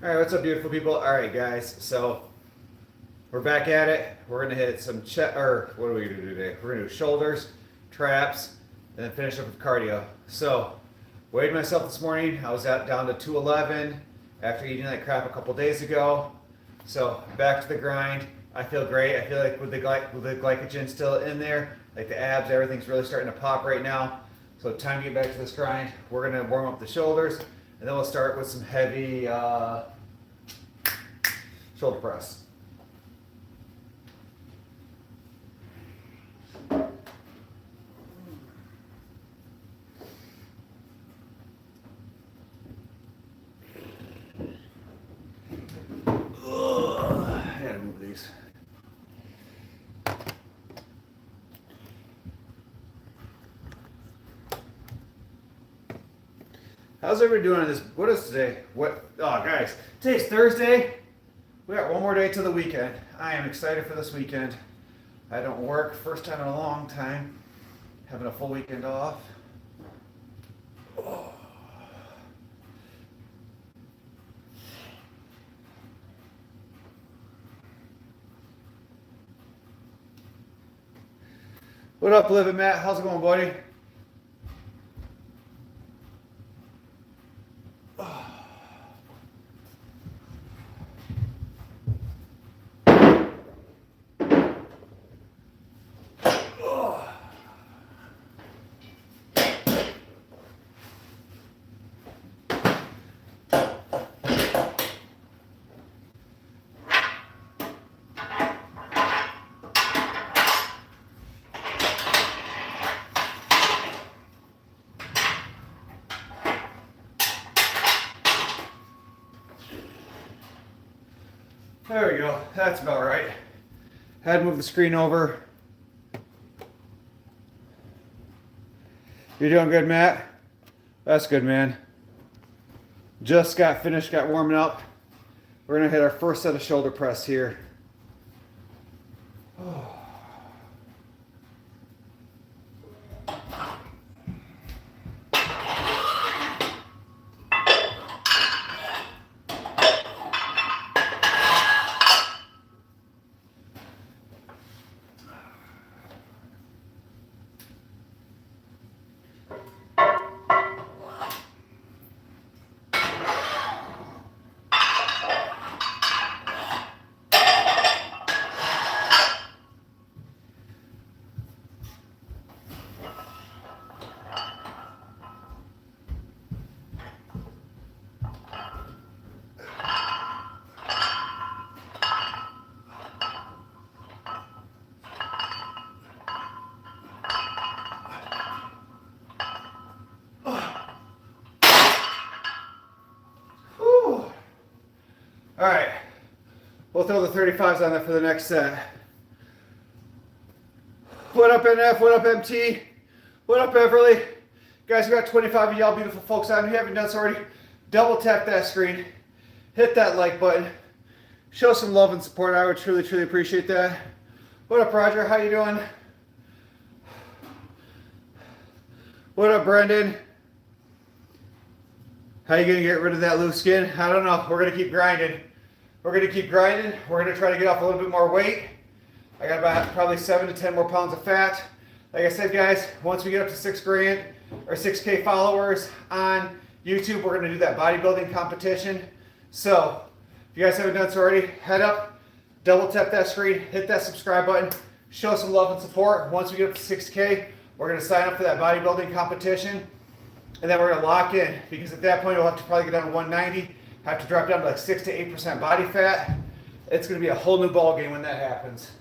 All right, what's up, beautiful people? All right, guys. So we're back at it. We're gonna hit some or what are we gonna do today? We're gonna do shoulders, traps, and then finish up with cardio. So weighed myself this morning. I was down to 211 after eating that crap a couple days ago. So back to the grind. I feel great. I feel like with the glycogen still in there, like the abs, everything's really starting to pop right now. So time to get back to this grind. We're gonna warm up the shoulders. And then we'll start with some heavy shoulder press. I gotta move these. How's everybody doing on this? What is today? Oh, guys, today's Thursday. We got one more day till the weekend. I am excited for this weekend. I don't work, first time in a long time, having a full weekend off. Oh. What up, Live It Matt? How's it going, buddy? There we go. That's about right. Had to move the screen over. You're doing good, Matt? That's good, man. Just got finished, got warming up. We're gonna hit our first set of shoulder press here. Oh. All right, we'll throw the 35s on there for the next set. What up, NF? What up, MT? What up, Beverly? Guys, we got 25 of y'all beautiful folks out. If you haven't done so already, double tap that screen, hit that like button, show some love and support. I would truly, truly appreciate that. What up, Roger? How you doing? What up, Brendan? How you gonna get rid of that loose skin? I don't know. We're gonna keep grinding. We're gonna keep grinding. We're gonna try to get off a little bit more weight. I got about probably 7 to 10 more pounds of fat. Like I said, guys, once we get up to 6 grand or 6K followers on YouTube, we're gonna do that bodybuilding competition. So if you guys haven't done so already, head up, double tap that screen, hit that subscribe button, show some love and support. Once we get up to 6K, we're gonna sign up for that bodybuilding competition. And then we're gonna lock in, because at that point we'll have to probably get down to 190, have to drop down to like 6 to 8% body fat. It's gonna be a whole new ball game when that happens.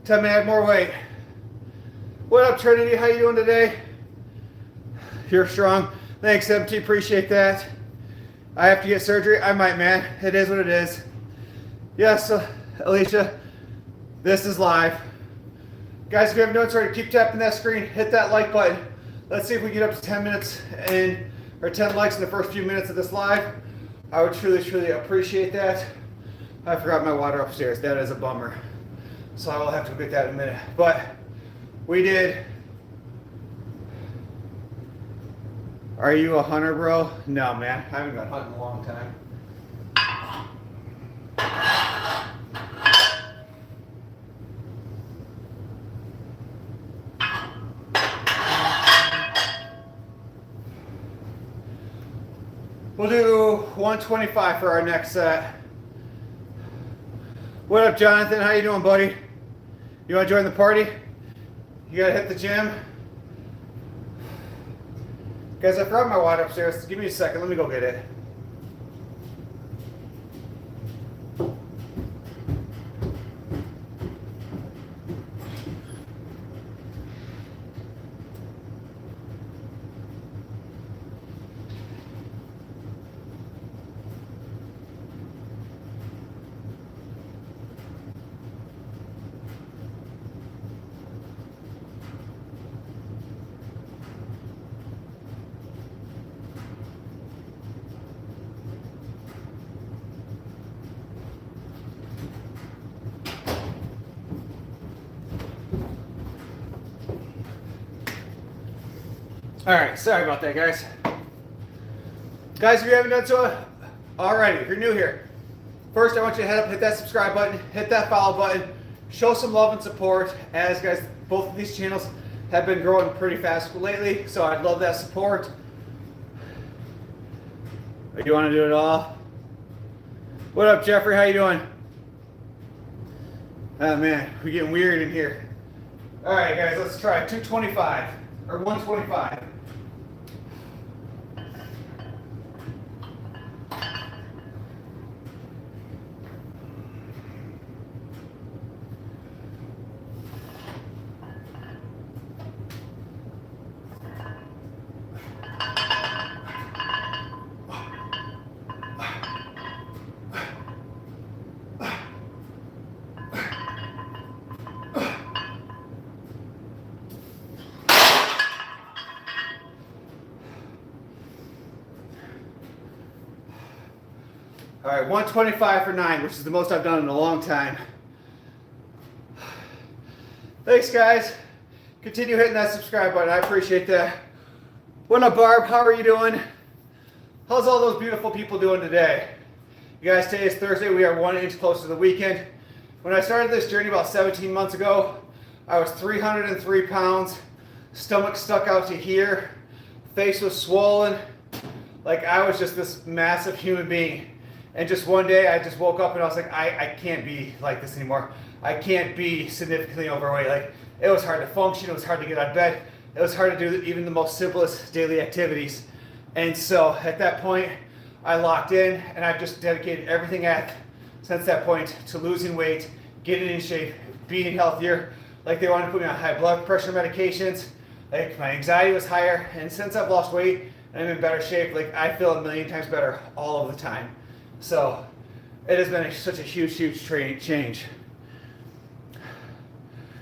Time to add more weight. What up, Trinity? How you doing today? You're strong. Thanks, MT. Appreciate that. I have to get surgery. I might, man. It is what it is. Yes, Alicia. This is live. Guys, if you haven't done so already, keep tapping that screen. Hit that like button. Let's see if we get up to 10 minutes or 10 likes in the first few minutes of this live. I would truly, truly appreciate that. I forgot my water upstairs. That is a bummer. So I will have to go get that in a minute. But we did. Are you a hunter, bro? No, man. I haven't gone hunting in a long time. We'll do 125 for our next set. What up, Jonathan? How you doing, buddy? You want to join the party? You gotta hit the gym. Guys, I forgot my water upstairs. Give me a second. Let me go get it. All right, sorry about that, guys. Guys, if you haven't done so already, if you're new here, first I want you to head up, hit that subscribe button, hit that follow button, show some love and support, as guys, both of these channels have been growing pretty fast lately, so I'd love that support. You want to do it all? What up, Jeffrey? How you doing? Oh man, we're getting weird in here. All right, guys, let's try 225 or 125. All right, 125 for 9, which is the most I've done in a long time. Thanks, guys. Continue hitting that subscribe button. I appreciate that. What up, Barb? How are you doing? How's all those beautiful people doing today? You guys, today is Thursday. We are 1 inch closer to the weekend. When I started this journey about 17 months ago, I was 303 pounds, stomach stuck out to here, face was swollen, like I was just this massive human being. And just one day I just woke up and I was like, I can't be like this anymore. I can't be significantly overweight. Like, it was hard to function, it was hard to get out of bed, it was hard to do even the most simplest daily activities. And so at that point, I locked in and I've just dedicated everything since that point to losing weight, getting in shape, being healthier. Like, they wanted to put me on high blood pressure medications, like my anxiety was higher, and since I've lost weight and I'm in better shape, like I feel a million times better all of the time. So it has been such a huge change.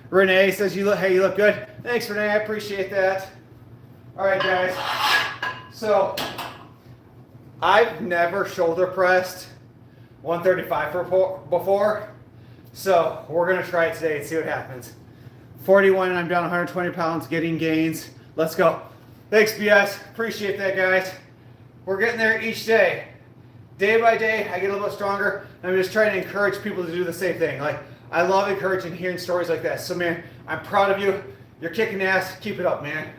Renee says, you look good. Thanks, Renee. I appreciate that. All right, guys. So I've never shoulder pressed 135 before. So we're going to try it today and see what happens. 41 and I'm down 120 pounds, getting gains. Let's go. Thanks, BS. Appreciate that, guys. We're getting there each day. Day by day, I get a little bit stronger. And I'm just trying to encourage people to do the same thing. Like, I love encouraging, hearing stories like that. So, man, I'm proud of you. You're kicking ass. Keep it up, man.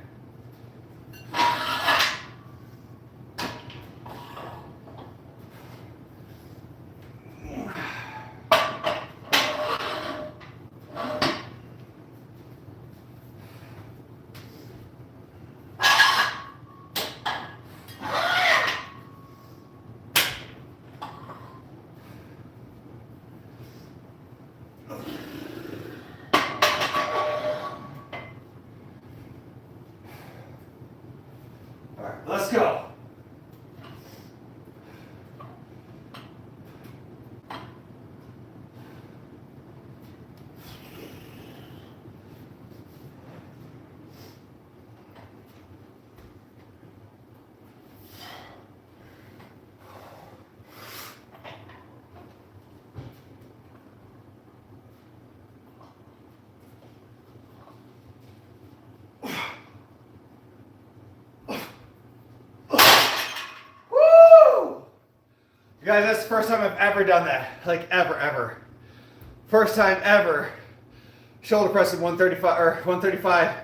Guys, that's the first time I've ever done that. Like ever. First time ever. Shoulder pressing 135 or 135.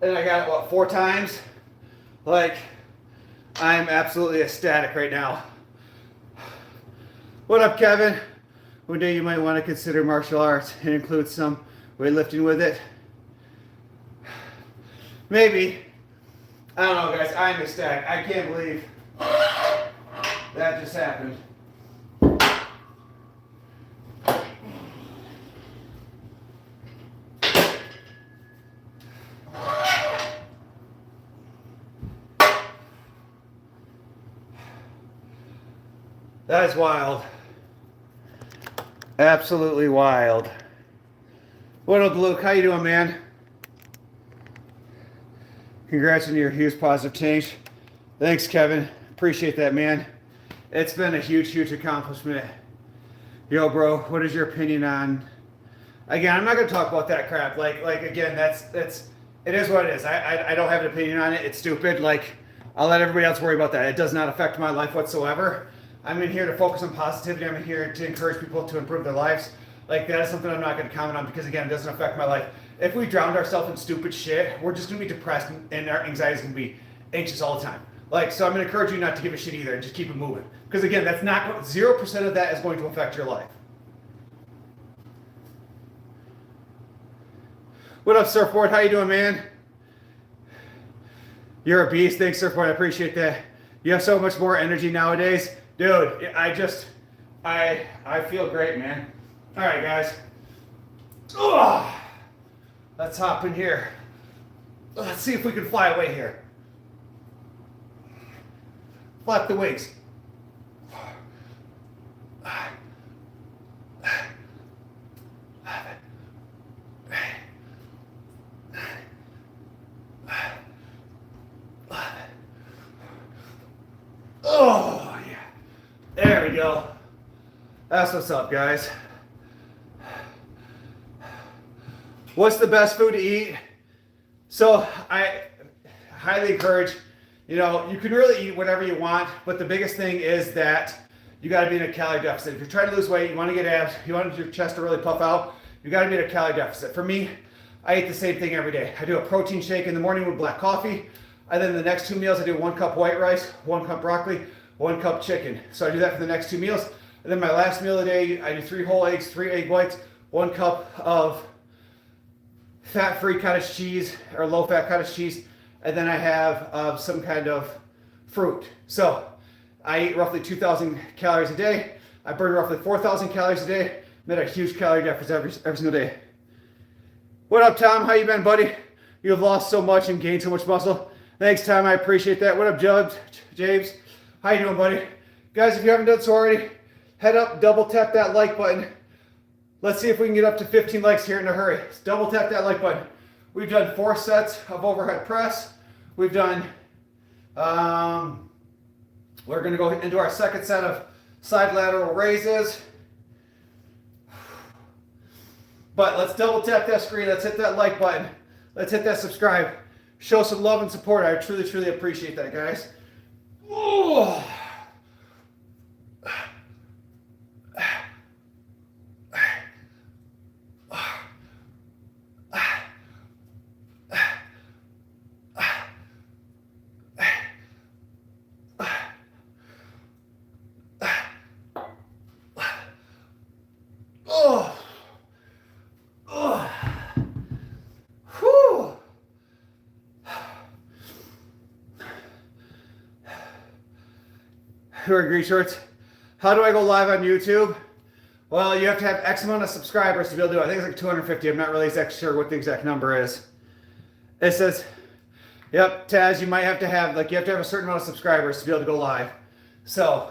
And I got it, what, 4 times? Like, I'm absolutely ecstatic right now. What up, Kevin? One day you might want to consider martial arts and include some weightlifting with it. Maybe. I don't know, guys. I'm ecstatic. I can't believe that just happened. That is wild. Absolutely wild. What up, Luke? How you doing, man? Congrats on your huge positive change. Thanks, Kevin. Appreciate that, man. It's been a huge accomplishment. Yo, bro, what is your opinion on... Again, I'm not going to talk about that crap. Like again, that's it is what it is. I don't have an opinion on it. It's stupid. Like, I'll let everybody else worry about that. It does not affect my life whatsoever. I'm in here to focus on positivity. I'm in here to encourage people to improve their lives. Like, that is something I'm not going to comment on because, again, it doesn't affect my life. If we drowned ourselves in stupid shit, we're just going to be depressed and our anxiety is going to be anxious all the time. Like, so I'm going to encourage you not to give a shit either and just keep it moving. Because, again, that's not 0% of that is going to affect your life. What up, Surfboard? How you doing, man? You're a beast. Thanks, Surfboard. I appreciate that. You have so much more energy nowadays. Dude, I feel great, man. All right, guys. Ugh. Let's hop in here. Let's see if we can fly away here. Flap the wings. Oh, yeah. There we go. That's what's up, guys. What's the best food to eat? So I highly encourage, you can really eat whatever you want, but the biggest thing is that you got to be in a calorie deficit. If you're trying to lose weight, you want to get abs, you want your chest to really puff out, you got to be in a calorie deficit. For me, I eat the same thing every day. I do a protein shake in the morning with black coffee, and then the next 2 meals I do 1 cup white rice, 1 cup broccoli, 1 cup chicken. So I do that for the next 2 meals. And then my last meal of the day, I do 3 whole eggs, 3 egg whites, 1 cup of fat-free cottage cheese or low-fat cottage cheese, and then I have some kind of fruit. So I eat roughly 2,000 calories a day. I burn roughly 4,000 calories a day. I'm at a huge calorie deficit every single day. What up, Tom? How you been, buddy? You have lost so much and gained so much muscle. Thanks, Tom. I appreciate that. What up, James? How you doing, buddy? Guys, if you haven't done so already, head up, double tap that like button. Let's see if we can get up to 15 likes here in a hurry. Let's double tap that like button. We've done 4 sets of overhead press. We've done, we're gonna go into our second set of side lateral raises. But let's double tap that screen. Let's hit that like button. Let's hit that subscribe. Show some love and support. I truly appreciate that, guys. Ooh. Who are green shorts? How do I go live on YouTube? Well, you have to have X amount of subscribers to be able to do it. I think it's like 250. I'm not really exactly sure what the exact number is. It says, yep, Taz, you might have to have, you have to have a certain amount of subscribers to be able to go live. So,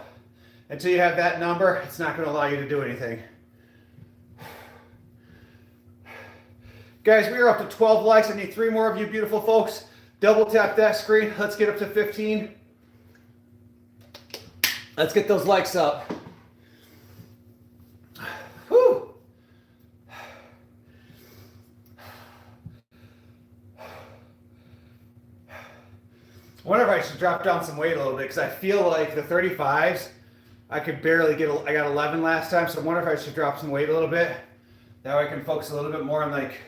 until you have that number, it's not going to allow you to do anything. Guys, we are up to 12 likes. I need 3 more of you beautiful folks. Double tap that screen. Let's get up to 15. Let's get those likes up. Whew. I wonder if I should drop down some weight a little bit because I feel like the 35s I could barely get, I got 11 last time, so I wonder if I should drop some weight a little bit. That way I can focus a little bit more on like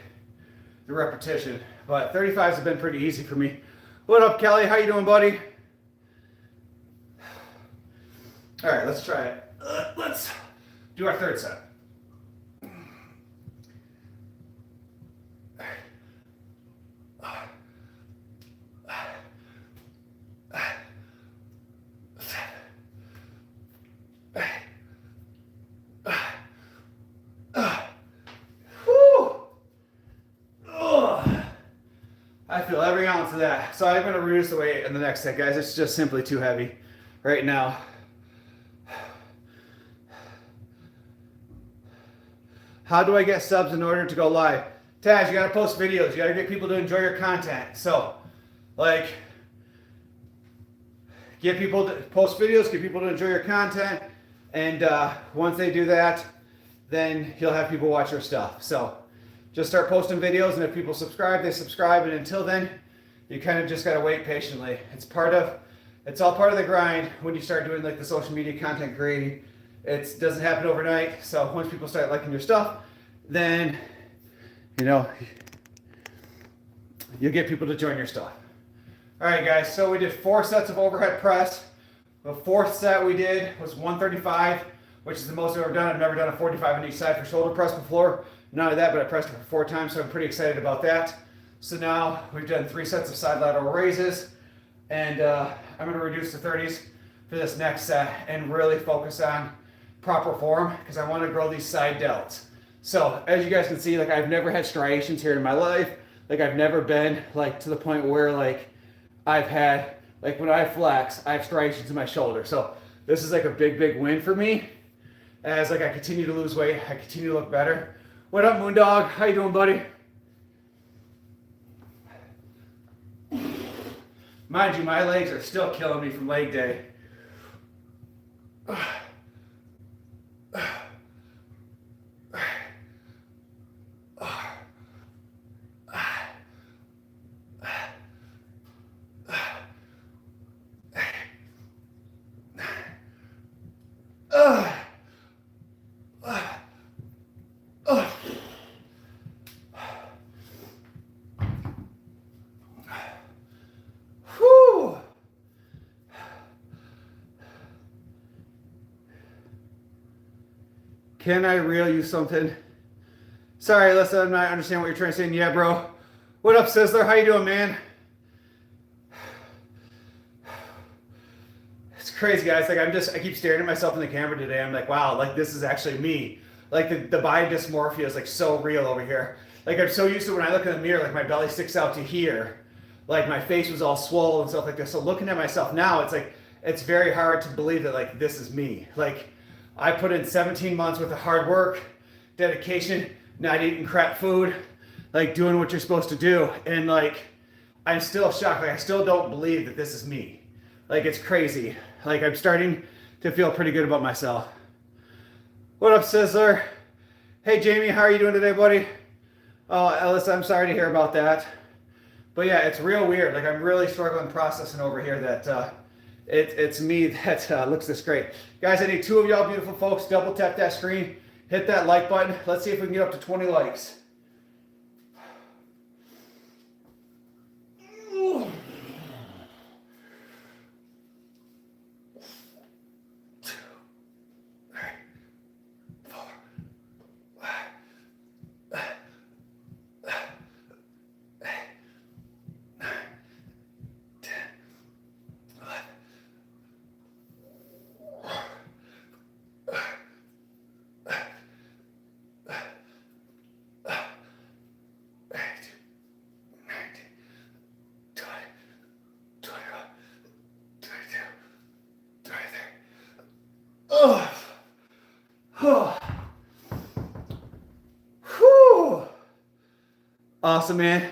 the repetition. But 35s have been pretty easy for me. What up, Kelly? How you doing, buddy? All right, let's try it. Let's do our third set. I feel every ounce of that. So I'm going to reduce the weight in the next set, guys. It's just simply too heavy right now. How do I get subs in order to go live? Taz, you got to post videos. You got to get people to enjoy your content. So, like, get people to post videos, get people to enjoy your content. And once they do that, then you'll have people watch your stuff. So just start posting videos, and if people subscribe, they subscribe. And until then, you kind of just got to wait patiently. It's all part of the grind when you start doing like the social media content creating. It doesn't happen overnight. So once people start liking your stuff, then, you know, you'll get people to join your stuff. All right, guys, so we did 4 sets of overhead press. The 4th set we did was 135, which is the most I've ever done. I've never done a 45 on each side for shoulder press before. Not only that, but I pressed it for 4 times, so I'm pretty excited about that. So now we've done 3 sets of side lateral raises, and I'm going to reduce to 30s for this next set and really focus on proper form because I want to grow these side delts. So as you guys can see, like I've never had striations here in my life. Like I've never been like to the point where like I've had, like when I flex, I have striations in my shoulder. So this is like a big, big win for me as like I continue to lose weight, I continue to look better. What up, Moondog? How you doing, buddy? Mind you, my legs are still killing me from leg day. Can I reel you something? Sorry, Alyssa, I'm not understanding what you're trying to say. Yeah, bro. What up, Sizzler? How you doing, man? It's crazy, guys. Like I keep staring at myself in the camera today. I'm like, wow, like this is actually me. Like the body dysmorphia is like so real over here. Like I'm so used to when I look in the mirror, like my belly sticks out to here. Like my face was all swollen and stuff like this. So looking at myself now, it's like, it's very hard to believe that like this is me. Like I put in 17 months worth of hard work, dedication, not eating crap food, like doing what you're supposed to do. And like, I'm still shocked. Like I still don't believe that this is me. Like it's crazy. Like I'm starting to feel pretty good about myself. What up, Sizzler? Hey, Jamie, how are you doing today, buddy? Oh, Ellis, I'm sorry to hear about that. But yeah, it's real weird. Like I'm really struggling processing over here that it's me that looks this great. Guys, I need 2 of y'all beautiful folks. Double tap that screen. Hit that like button. Let's see if we can get up to 20 likes. Awesome, man.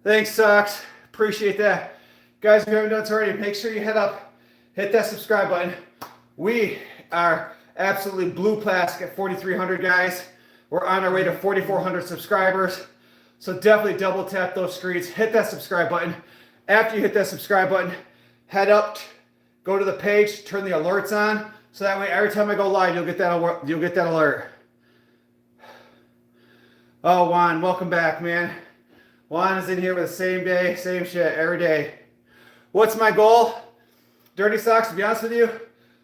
Thanks, Socks. Appreciate that. Guys, if you haven't done it already, make sure you hit that subscribe button. We are absolutely blue plastic at 4,300, guys. We're on our way to 4,400 subscribers. So definitely double tap those screens. Hit that subscribe button. After you hit that subscribe button, head up, go to the page, turn the alerts on so that way every time I go live, you'll get that alert. Oh, Juan, welcome back, man. Juan is in here with the same day, same shit every day. What's my goal? Dirty Socks, to be honest with you,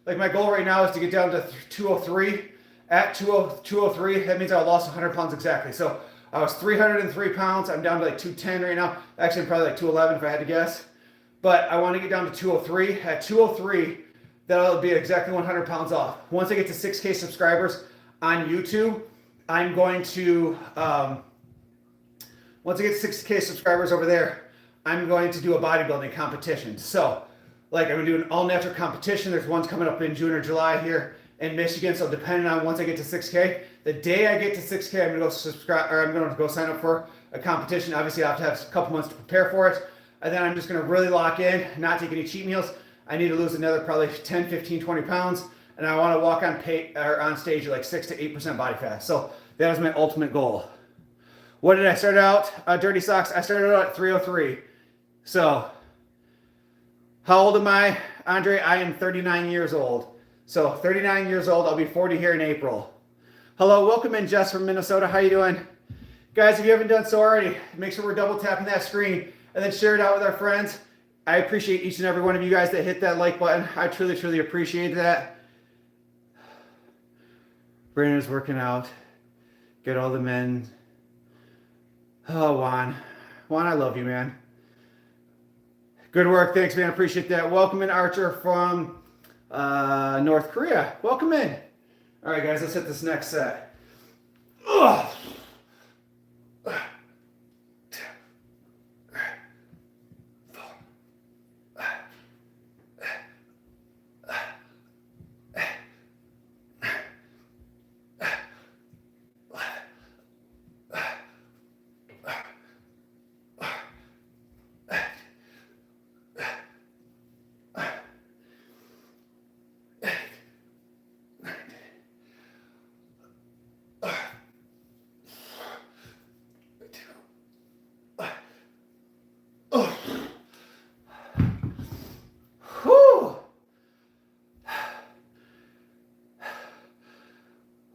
like my goal right now is to get down to 203. At 203, that means I lost 100 pounds exactly. So I was 303 pounds. I'm down to like 210 right now. Actually, I'm probably like 211 if I had to guess. But I want to get down to 203. At 203, that'll be exactly 100 pounds off. Once I get to 6K subscribers on YouTube, I'm going to, once I get 6K subscribers over there, I'm going to do a bodybuilding competition. So, like, I'm going to do an all-natural competition. There's ones coming up in June or July here in Michigan. So, depending on once I get to 6K, the day I get to 6K, I'm going to go subscribe, or I'm going to go sign up for a competition. Obviously, I have to have a couple months to prepare for it. And then I'm just going to really lock in, not take any cheat meals. I need to lose another probably 10, 15, 20 pounds. And I want to walk on stage at like 6 to 8% body fat. So that is my ultimate goal. What did I start out? Dirty Socks, I started out at 303. So how old am I? Andre, I am 39 years old. So 39 years old, I'll be 40 here in April. Hello, welcome in Jess from Minnesota. How you doing? Guys, if you haven't done so already, make sure we're double tapping that screen and then share it out with our friends. I appreciate each and every one of you guys that hit that like button. I truly, truly appreciate that. Brandon's working out. Get all the men. Oh, Juan. Juan, I love you, man. Good work. Thanks, man. Appreciate that. Welcome in, Archer from North Korea. Welcome in. All right, guys, let's hit this next set. Ugh.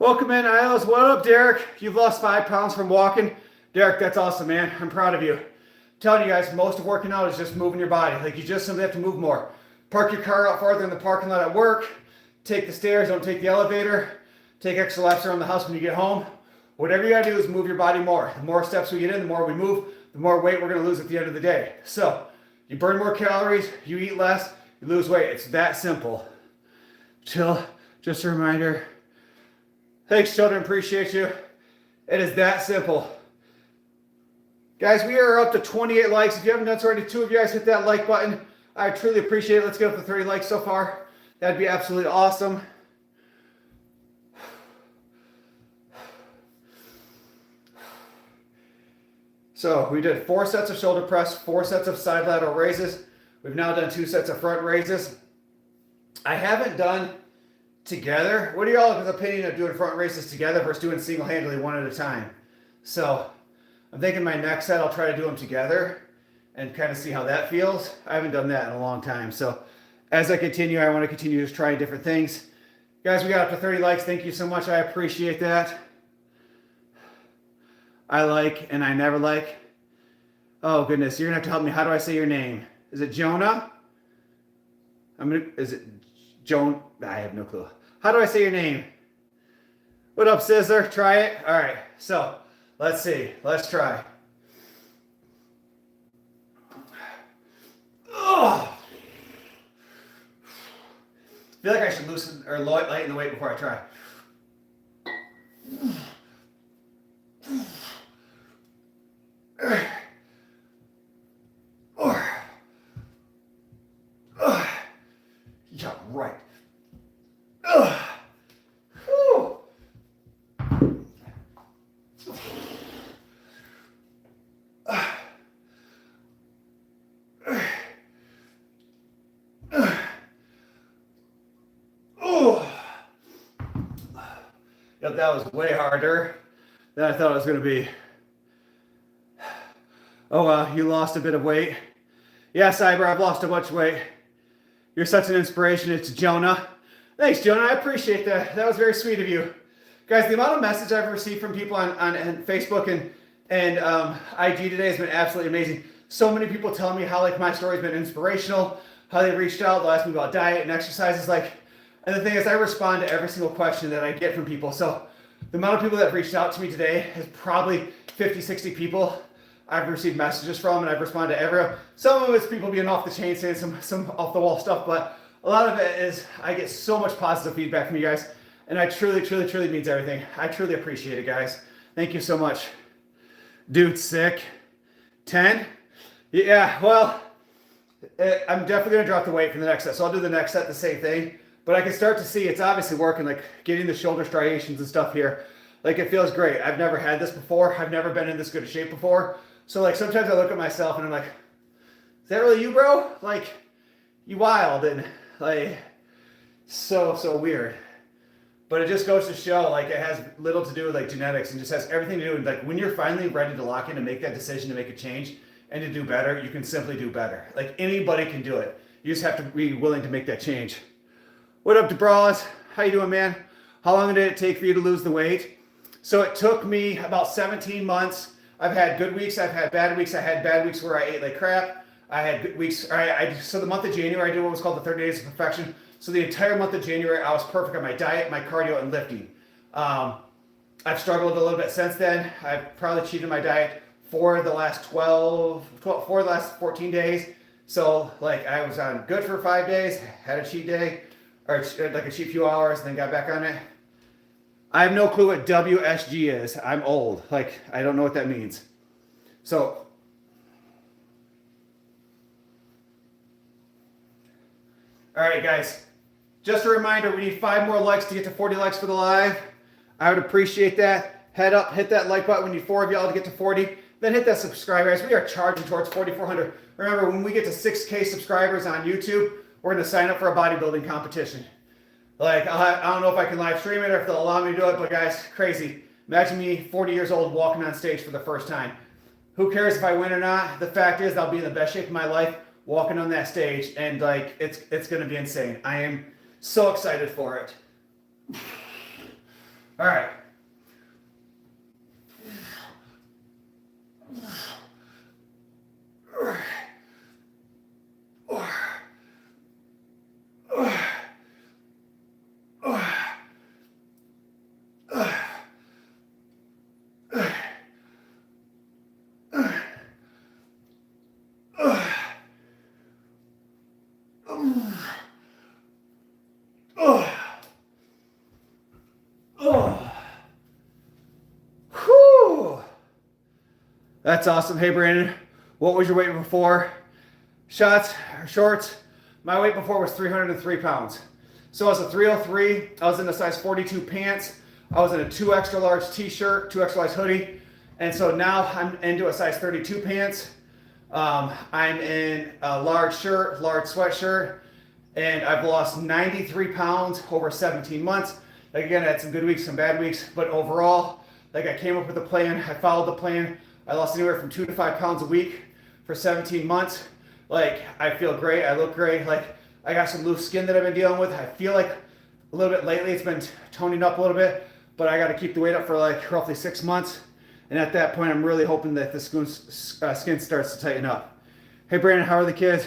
Welcome in, Isles. What up, Derek? You've lost 5 pounds from walking. Derek, that's awesome, man. I'm proud of you. I'm telling you guys, most of working out is just moving your body. Like, you just simply have to move more. Park your car out farther in the parking lot at work. Take the stairs, don't take the elevator. Take extra laps around the house when you get home. Whatever you gotta do is move your body more. The more steps we get in, the more we move, the more weight we're gonna lose at the end of the day. So, you burn more calories, you eat less, you lose weight. It's that simple. Chill, just a reminder. Thanks, children. Appreciate you. It is that simple. Guys, we are up to 28 likes. If you haven't done so already, 2 of you guys hit that like button. I truly appreciate it. Let's get up to 30 likes so far. That'd be absolutely awesome. So we did 4 sets of shoulder press, 4 sets of side lateral raises. We've now done 2 sets of front raises. I haven't done together. What are y'all's opinion of doing front raises together versus doing single-handedly one at a time? So I'm thinking my next set I'll try to do them together and kind of see how that feels. I haven't done that in a long time. So as I continue, I want to continue just trying different things. Guys, we got up to 30 likes. Thank you so much. I appreciate that. I like and I never like. Oh goodness, you're gonna have to help me. How do I say your name? Is it Jonah? Is it Joan? I have no clue. How do I say your name? What up, Sizzler? Try it. All right. So let's see. Let's try. Oh. I feel like I should loosen or lighten the weight before I try. Yeah, right. Yep, that was way harder than I thought it was going to be. Oh, wow, you lost a bit of weight. Yeah, Cyber, I've lost a bunch of weight. You're such an inspiration. It's Jonah. Thanks, Jonah. I appreciate that. That was very sweet of you. Guys, the amount of message I've received from people on Facebook and IG today has been absolutely amazing. So many people telling me how like my story has been inspirational, how they reached out, they'll ask me about diet and exercises. Like, and the thing is, I respond to every single question that I get from people. So the amount of people that have reached out to me today is probably 50, 60 people I've received messages from, and I've responded to everyone. Some of it's people being off the chain saying some off the wall stuff, but a lot of it is I get so much positive feedback from you guys, and I truly, truly, truly means everything. I truly appreciate it, guys. Thank you so much. Dude, sick. 10? Yeah, well, I'm definitely going to drop the weight for the next set. So I'll do the next set the same thing, but I can start to see it's obviously working, like getting the shoulder striations and stuff here. Like it feels great. I've never had this before. I've never been in this good a shape before. So like sometimes I look at myself and I'm like, is that really you, bro? Like you wild and like so weird. But it just goes to show like it has little to do with like genetics and just has everything to do with like when you're finally ready to lock in and make that decision to make a change and to do better, you can simply do better. Like anybody can do it. You just have to be willing to make that change. What up, DeBrawls? How you doing, man? How long did it take for you to lose the weight? So it took me about 17 months. I've had good weeks, I've had bad weeks. I had bad weeks where I ate like crap. I had good weeks. So the month of January, I did what was called the 30 Days of Perfection. So the entire month of January, I was perfect on my diet, my cardio, and lifting. I've struggled a little bit since then. I've probably cheated my diet for the last 14 days. So like I was on good for 5 days, had a cheat day, or like a cheat few hours, then got back on it. I have no clue what WSG is. I'm old. Like, I don't know what that means. So, all right, guys. Just a reminder, we need 5 more likes to get to 40 likes for the live. I would appreciate that. Head up, hit that like button. We need 4 of y'all to get to 40. Then hit that subscribe, guys. We are charging towards 4,400. Remember, when we get to 6K subscribers on YouTube, we're going to sign up for a bodybuilding competition. Like, I don't know if I can live stream it or if they'll allow me to do it, but guys, crazy. Imagine me, 40 years old, walking on stage for the first time. Who cares if I win or not? The fact is, I'll be in the best shape of my life walking on that stage, and like, it's going to be insane. I am so excited for it. All right. That's awesome. Hey, Brandon, what was your weight before? Shorts? My weight before was 303 pounds. So I was a 303. I was in a size 42 pants. I was in a 2 extra large t-shirt, 2 extra large hoodie. And so now I'm into a size 32 pants. I'm in a large shirt, large sweatshirt, and I've lost 93 pounds over 17 months. Like again, I had some good weeks, some bad weeks, but overall, like I came up with a plan. I followed the plan. I lost anywhere from 2 to 5 pounds a week for 17 months. Like, I feel great. I look great. Like, I got some loose skin that I've been dealing with. I feel like a little bit lately it's been toning up a little bit, but I got to keep the weight up for like roughly 6 months. And at that point, I'm really hoping that the skin starts to tighten up. Hey, Brandon, how are the kids?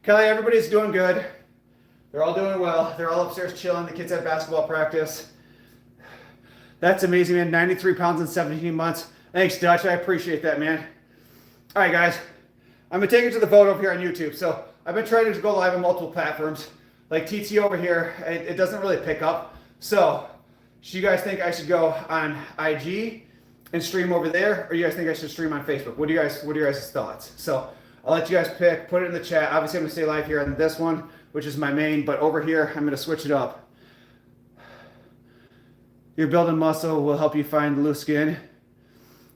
Kelly, everybody's doing good. They're all doing well. They're all upstairs chilling. The kids have basketball practice. That's amazing, man. 93 pounds in 17 months. Thanks, Dutch. I appreciate that, man. All right, guys. I'm going to take it to the vote over here on YouTube. So I've been trying to go live on multiple platforms. Like TT over here, it doesn't really pick up. So do you guys think I should go on IG and stream over there? Or you guys think I should stream on Facebook? What are your guys' thoughts? So I'll let you guys pick. Put it in the chat. Obviously, I'm going to stay live here on this one, which is my main. But over here, I'm going to switch it up. You're building muscle will help you find loose skin.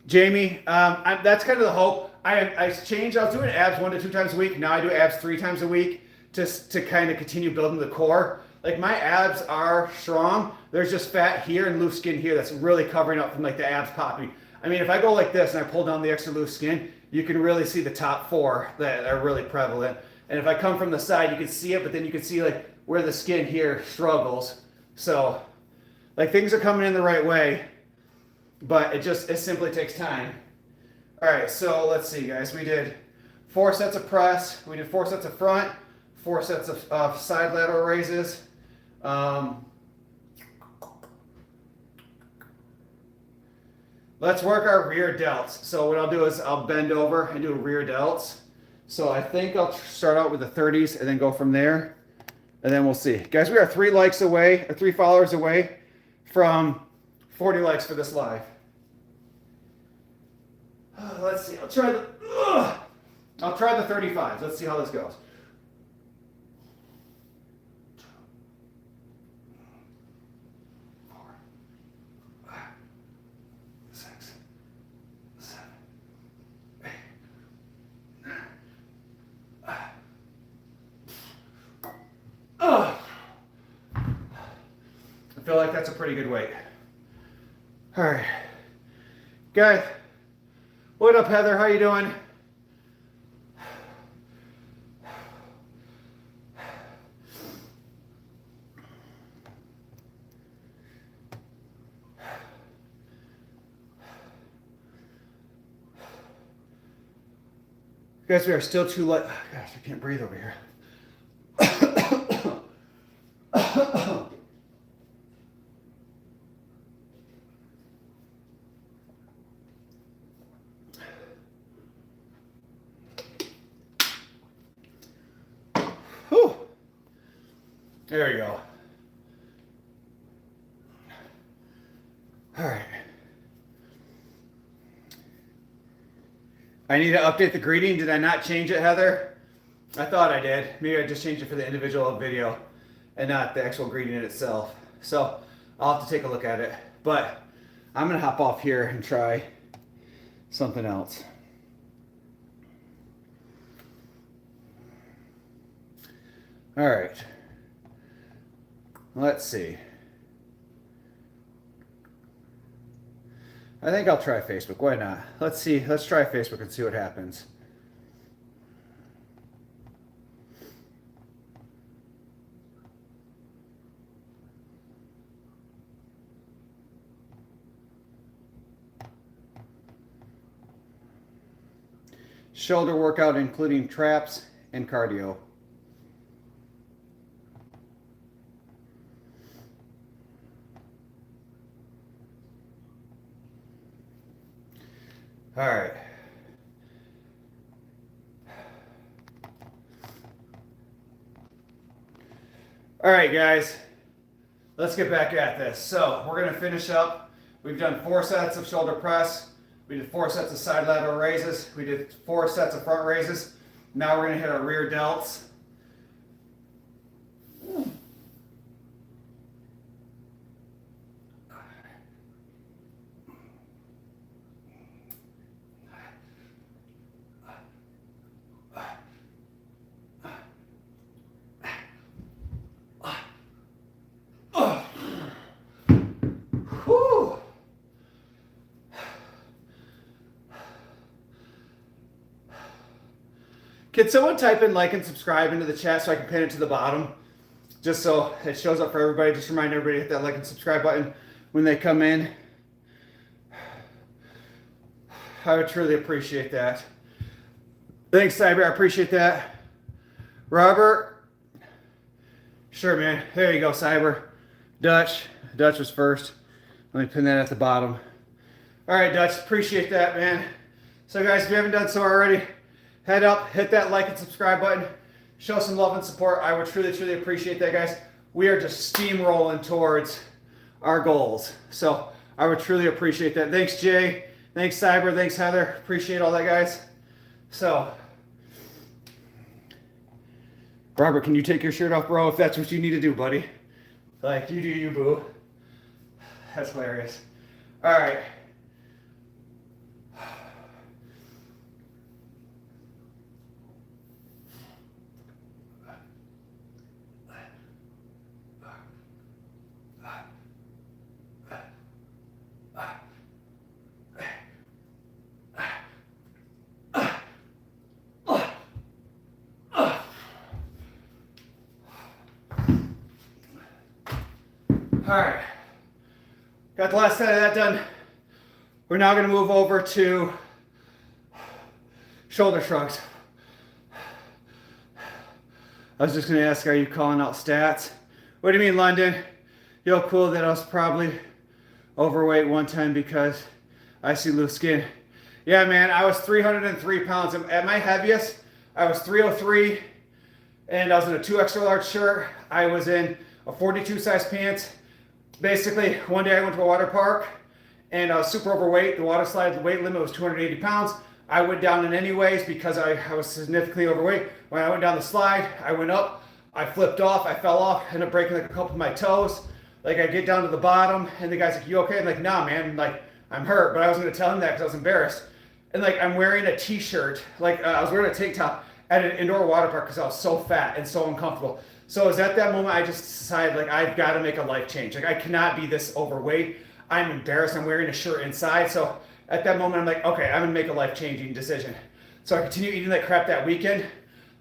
Jamie, that's kind of the hope. I changed. I was doing abs 1 to 2 times a week. Now I do abs 3 times a week to kind of continue building the core. Like my abs are strong. There's just fat here and loose skin here that's really covering up from like the abs popping. I mean, if I go like this and I pull down the extra loose skin, you can really see the top 4 that are really prevalent. And if I come from the side, you can see it, but then you can see like where the skin here struggles. So like things are coming in the right way, but it simply takes time. All right, so let's see, guys. We did 4 sets of press. We did 4 sets of front, 4 sets of side lateral raises. Let's work our rear delts. So what I'll do is I'll bend over and do rear delts. So I think I'll start out with the 30s and then go from there. And then we'll see. Guys, we are 3 likes away, or 3 followers away from 40 likes for this live. Let's see. I'll try the 35s. Let's see how this goes. 4, 5, 6, 7, 8, 9. I feel like that's a pretty good weight. All right, guys. What up, Heather? How you doing? Guys, we are still too light. Oh, gosh, I can't breathe over here. Whew. There we go. All right. I need to update the greeting. Did I not change it, Heather? I thought I did. Maybe I just changed it for the individual video and not the actual greeting in itself. So I'll have to take a look at it. But I'm going to hop off here and try something else. All right. Let's see. I think I'll try Facebook. Why not? Let's see. Let's try Facebook and see what happens. Shoulder workout including traps and cardio. All right. All right, guys. Let's get back at this. So we're going to finish up. We've done 4 sets of shoulder press. We did 4 sets of side lateral raises. We did 4 sets of front raises. Now we're going to hit our rear delts. Can someone type in like and subscribe into the chat so I can pin it to the bottom? Just so it shows up for everybody. Just remind everybody to hit that like and subscribe button when they come in. I would truly appreciate that. Thanks, Cyber. I appreciate that. Robert. Sure, man. There you go, Cyber. Dutch. Dutch was first. Let me pin that at the bottom. All right, Dutch. Appreciate that, man. So, guys, if you haven't done so already, head up, hit that like and subscribe button. Show some love and support. I would truly, truly appreciate that, guys. We are just steamrolling towards our goals. So I would truly appreciate that. Thanks, Jay. Thanks, Cyber. Thanks, Heather. Appreciate all that, guys. So, Robert, can you take your shirt off, bro, if that's what you need to do, buddy? Like, you do you, boo. That's hilarious. All right. All right. Got the last side of that done. We're now going to move over to shoulder shrugs. I was just going to ask, are you calling out stats? What do you mean, London? Yo, cool that I was probably overweight one time because I see loose skin. Yeah, man, I was 303 pounds. At my heaviest, I was 303, and I was in a 2 extra large shirt. I was in a 42 size pants. Basically, one day I went to a water park, and I was super overweight. The water slide, the weight limit was 280 pounds. I went down in anyways because I was significantly overweight. When I went down the slide, I went up, I flipped off, I fell off, ended up breaking like a couple of my toes. Like I get down to the bottom, and the guy's like, "You okay?" I'm like, "Nah, man, like I'm hurt," but I wasn't gonna tell him that because I was embarrassed. And like I'm wearing a t-shirt, like I was wearing a tank top at an indoor water park because I was so fat and so uncomfortable. So it was at that moment I just decided like I've got to make a life change. Like I cannot be this overweight. I'm embarrassed. I'm wearing a shirt inside. So at that moment I'm like, okay, I'm gonna make a life changing decision. So I continued eating that crap that weekend.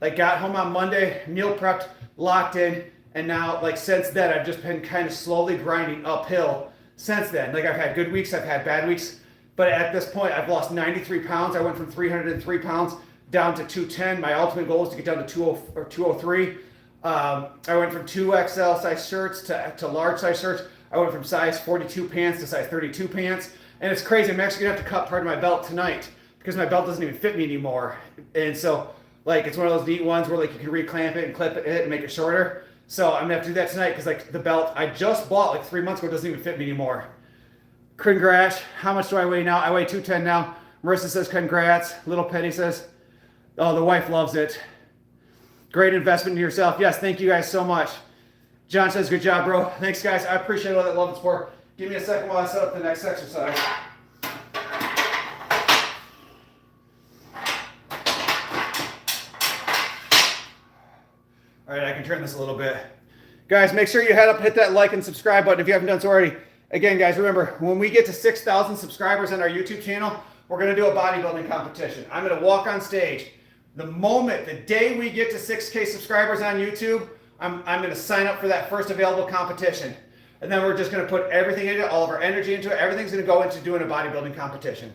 Like got home on Monday, meal prepped, locked in, and now like since then I've just been kind of slowly grinding uphill since then. Like I've had good weeks, I've had bad weeks, but at this point I've lost 93 pounds. I went from 303 pounds down to 210. My ultimate goal is to get down to 203. I went from 2XL size shirts to large size shirts. I went from size 42 pants to size 32 pants. And it's crazy. I'm actually gonna have to cut part of my belt tonight because my belt doesn't even fit me anymore. And so like it's one of those neat ones where like you can reclamp it and clip it and make it shorter. So I'm gonna have to do that tonight because like the belt I just bought like 3 months ago doesn't even fit me anymore. Congrats. How much do I weigh now? I weigh 210 now. Marissa says congrats. Little Petty says, oh, the wife loves it. Great investment in yourself. Yes, thank you guys so much. John says, good job, bro. Thanks, guys. I appreciate all that love and support. Give me a second while I set up the next exercise. All right, I can turn this a little bit. Guys, make sure you hit that like and subscribe button if you haven't done so already. Again, guys, remember, when we get to 6,000 subscribers on our YouTube channel, we're going to do a bodybuilding competition. I'm going to walk on stage. The day we get to 6K subscribers on YouTube, I'm going to sign up for that first available competition. And then we're just going to put everything into it, all of our energy into it. Everything's going to go into doing a bodybuilding competition.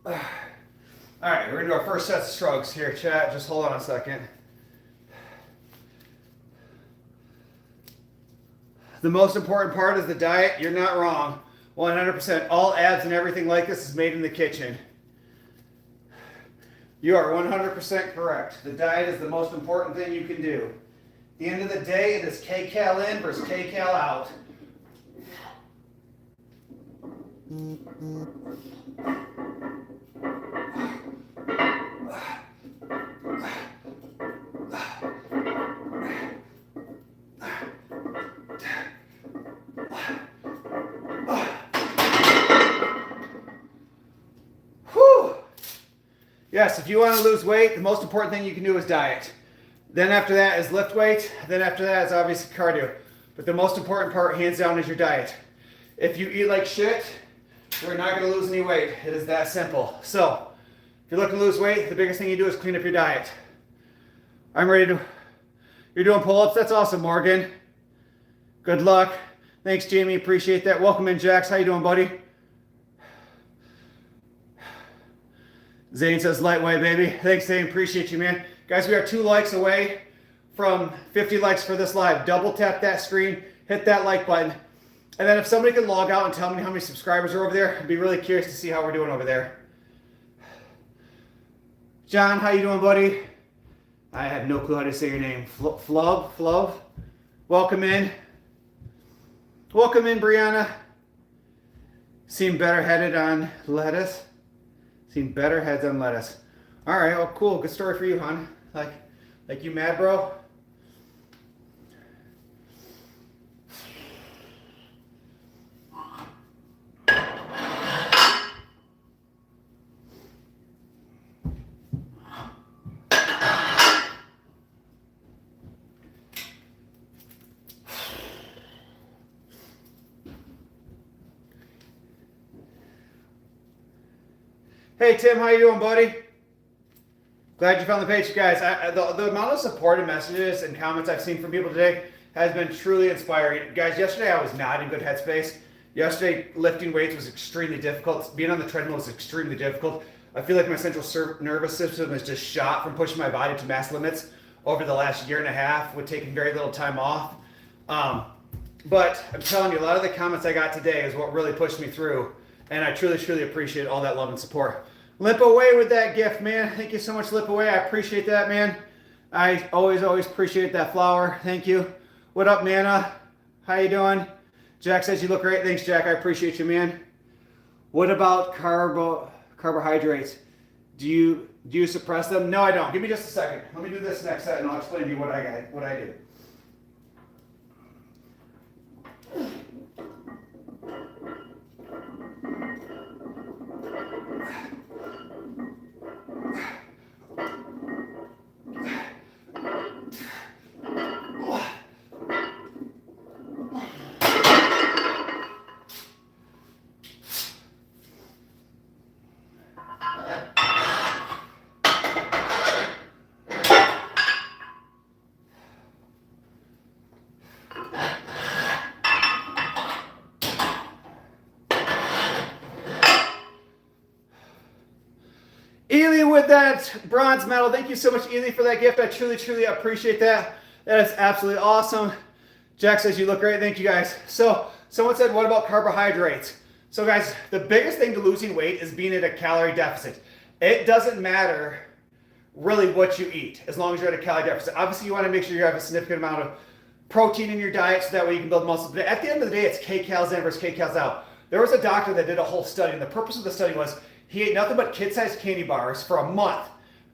All right, we're gonna do our first set of strokes here, chat. Just hold on a second. The most important part is the diet. You're not wrong. 100%. All abs and everything like this is made in the kitchen. You are 100% correct. The diet is the most important thing you can do. At the end of the day, it is kcal in versus kcal out. Yes, if you want to lose weight, the most important thing you can do is diet. Then after that is lift weight. Then after that is obviously cardio. But the most important part, hands down, is your diet. If you eat like shit, you're not going to lose any weight. It is that simple. So, if you're looking to lose weight, the biggest thing you do is clean up your diet. I'm ready to... You're doing pull-ups? That's awesome, Morgan. Good luck. Thanks, Jamie. Appreciate that. Welcome in, Jax. How you doing, buddy? Zane says lightweight, baby. Thanks, Zane. Appreciate you, man. Guys, we are 2 likes away from 50 likes for this live. Double tap that screen, hit that like button. And then if somebody can log out and tell me how many subscribers are over there, I'd be really curious to see how we're doing over there. John, how you doing, buddy? I have no clue how to say your name. Flub? Welcome in. Welcome in, Brianna. Seem better headed on lettuce. Seen better heads on lettuce. All right, well, cool. Good story for you, hon. Like you mad, bro? Hey Tim, how you doing, buddy? Glad you found the page, guys. The amount of support and messages and comments I've seen from people today has been truly inspiring. Guys, yesterday I was not in good headspace. Yesterday, lifting weights was extremely difficult. Being on the treadmill was extremely difficult. I feel like my central nervous system is just shot from pushing my body to mass limits over the last year and a half with taking very little time off. But I'm telling you, a lot of the comments I got today is what really pushed me through. And I truly, truly appreciate all that love and support. Limp Away with that gift, man. Thank you so much, Limp Away. I appreciate that, man. I always appreciate that flower. Thank you. What up, Nana? How you doing? Jack says you look great. Thanks, Jack. I appreciate you, man. What about carbohydrates? Do you suppress them? No, I don't. Give me just a second. Let me do this next set, and I'll explain to you what I do. Ely with that bronze medal. Thank you so much, Ely, for that gift. I truly, truly appreciate that. That is absolutely awesome. Jack says you look great. Thank you, guys. So someone said, what about carbohydrates? So guys, the biggest thing to losing weight is being at a calorie deficit. It doesn't matter really what you eat as long as you're at a calorie deficit. Obviously, you want to make sure you have a significant amount of protein in your diet so that way you can build muscle. But at the end of the day, it's kcals in versus kcals out. There was a doctor that did a whole study, and the purpose of the study was he ate nothing but kid-sized candy bars for a month.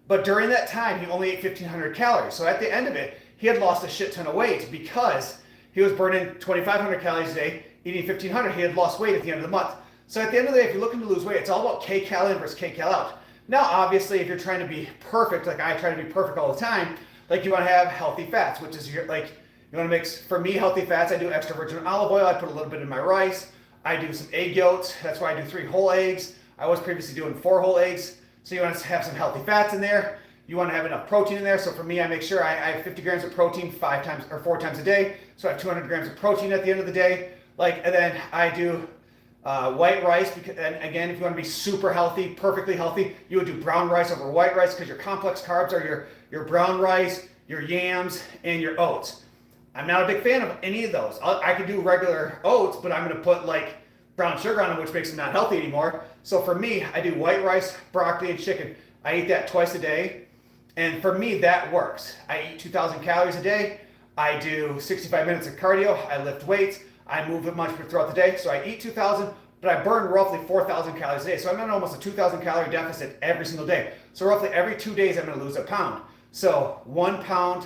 But during that time, he only ate 1,500 calories. So at the end of it, he had lost a shit ton of weight because he was burning 2,500 calories a day, eating 1,500. He had lost weight at the end of the month. So at the end of the day, if you're looking to lose weight, it's all about kcal in versus kcal out. Now, obviously, if you're trying to be perfect, like I try to be perfect all the time, like you want to have healthy fats, which is you want to mix, for me, healthy fats, I do extra virgin olive oil. I put a little bit in my rice. I do some egg yolks. That's why I do 3 whole eggs. I was previously doing 4 whole eggs. So you want to have some healthy fats in there. You want to have enough protein in there. So for me, I make sure I have 50 grams of protein 4 times a day. So I have 200 grams of protein at the end of the day. And then I do white rice, because, and again, if you want to be super healthy, perfectly healthy, you would do brown rice over white rice because your complex carbs are your brown rice, your yams, and your oats. I'm not a big fan of any of those. I could do regular oats, but I'm going to put brown sugar on them, which makes them not healthy anymore. So for me, I do white rice, broccoli, and chicken. I eat that twice a day, and for me, that works. I eat 2,000 calories a day. I do 65 minutes of cardio. I lift weights. I move it much throughout the day. So I eat 2,000, but I burn roughly 4,000 calories a day. So I'm in almost a 2,000 calorie deficit every single day. So roughly every 2 days, I'm going to lose a pound. So 1 pound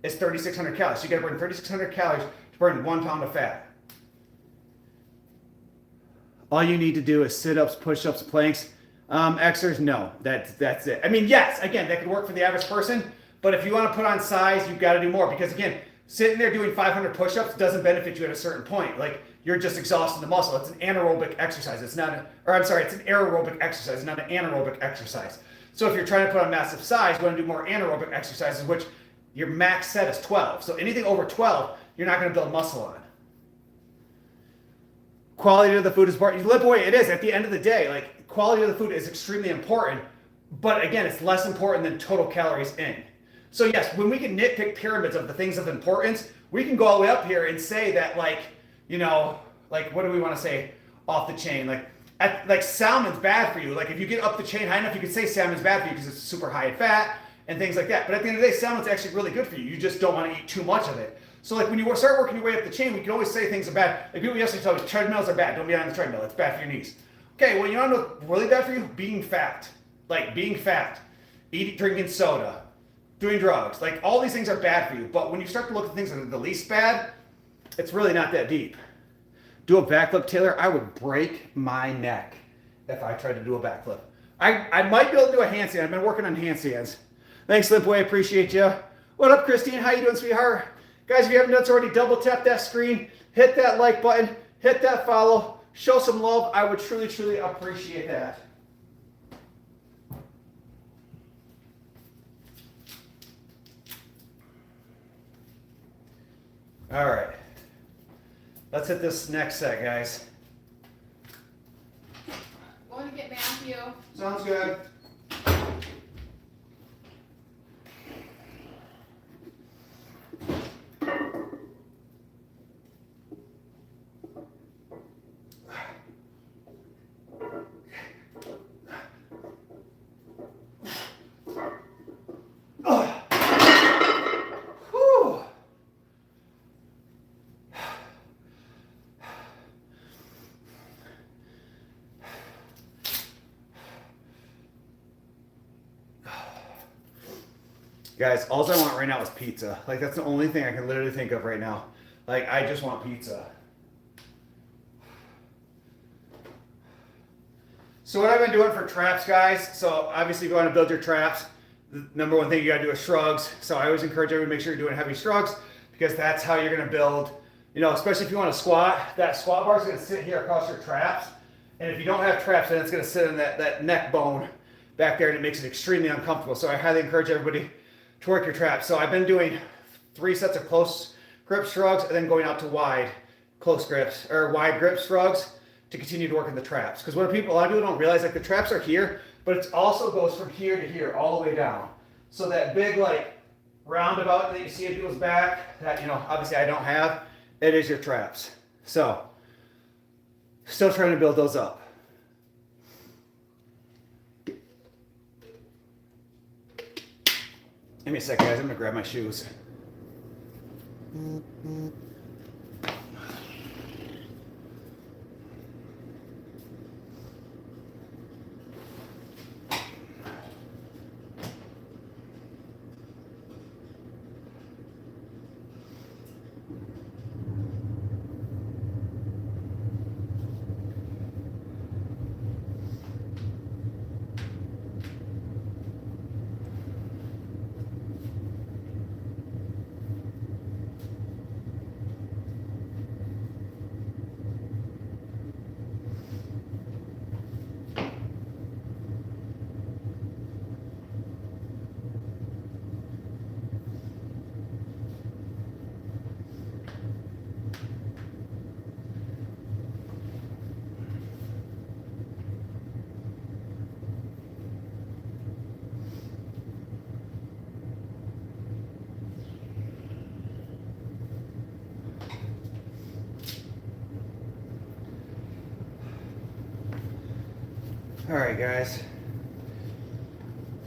is 3,600 calories. So you got to burn 3,600 calories to burn 1 pound of fat. All you need to do is sit-ups, push-ups, planks. Exercise, no, that's it. I mean, yes, again, that could work for the average person, but if you want to put on size, you've got to do more, because again, sitting there doing 500 push-ups doesn't benefit you at a certain point. You're just exhausting the muscle. It's an anaerobic exercise. It's an aerobic exercise, not an anaerobic exercise. So if you're trying to put on massive size, you want to do more anaerobic exercises, which your max set is 12. So anything over 12, you're not going to build muscle on. Quality of the food is important. You live away, it is. At the end of the day, quality of the food is extremely important, but again, it's less important than total calories in. So yes, when we can nitpick pyramids of the things of importance, we can go all the way up here and say that what do we want to say off the chain? like salmon's bad for you. Like if you get up the chain high enough, you could say salmon's bad for you because it's super high in fat and things like that. But at the end of the day, salmon's actually really good for you. You just don't want to eat too much of it. So like when you start working your way up the chain, we can always say things are bad. Like people yesterday tell me treadmills are bad. Don't be on the treadmill. It's bad for your knees. Okay, well you know what's really bad for you? Being fat. Like being fat, drinking soda, doing drugs. Like all these things are bad for you. But when you start to look at things that are the least bad, it's really not that deep. Do a backflip, Taylor. I would break my neck if I tried to do a backflip. I might be able to do a handstand. I've been working on handstands. Thanks, Limpway. Appreciate you. What up, Christine? How you doing, sweetheart? Guys, if you haven't done so already, double tap that screen, hit that like button, hit that follow, show some love. I would truly, truly appreciate that. All right. Let's hit this next set, guys. Going to get Matthew. Sounds good. Guys, all I want right now is pizza. Like, that's the only thing I can literally think of right now. Like, I just want pizza. So what I've been doing for traps, guys, so obviously if you want to build your traps, the number one thing you got to do is shrugs. So I always encourage everyone to make sure you're doing heavy shrugs because that's how you're going to build, you know, especially if you want to squat. That squat bar is going to sit here across your traps. And if you don't have traps, then it's going to sit in that neck bone back there and it makes it extremely uncomfortable. So I highly encourage everybody to work your traps. So I've been doing 3 sets of close grip shrugs and then going out to wide close grips or wide grip shrugs to continue to work in the traps. Because what a lot of people don't realize, like the traps are here, but it also goes from here to here all the way down. So that big like roundabout that you see in people's back, that you know obviously I don't have, it is your traps. So still trying to build those up. Give me a sec, guys. I'm gonna grab my shoes. All right, guys.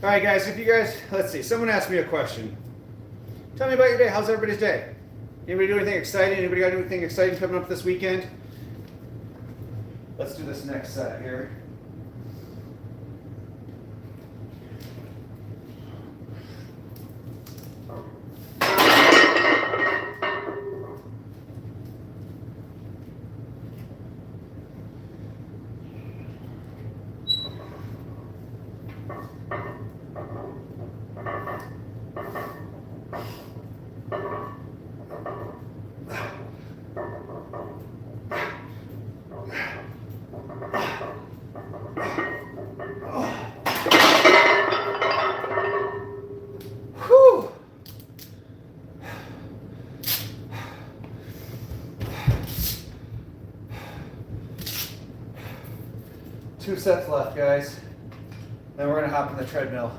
All right, guys, if you guys, let's see, someone asked me a question. Tell me about your day. How's everybody's day? Anybody do anything exciting? Anybody got anything exciting coming up this weekend? Let's do this next set here. Whew. 2 sets left, guys. Then we're gonna hop in the treadmill.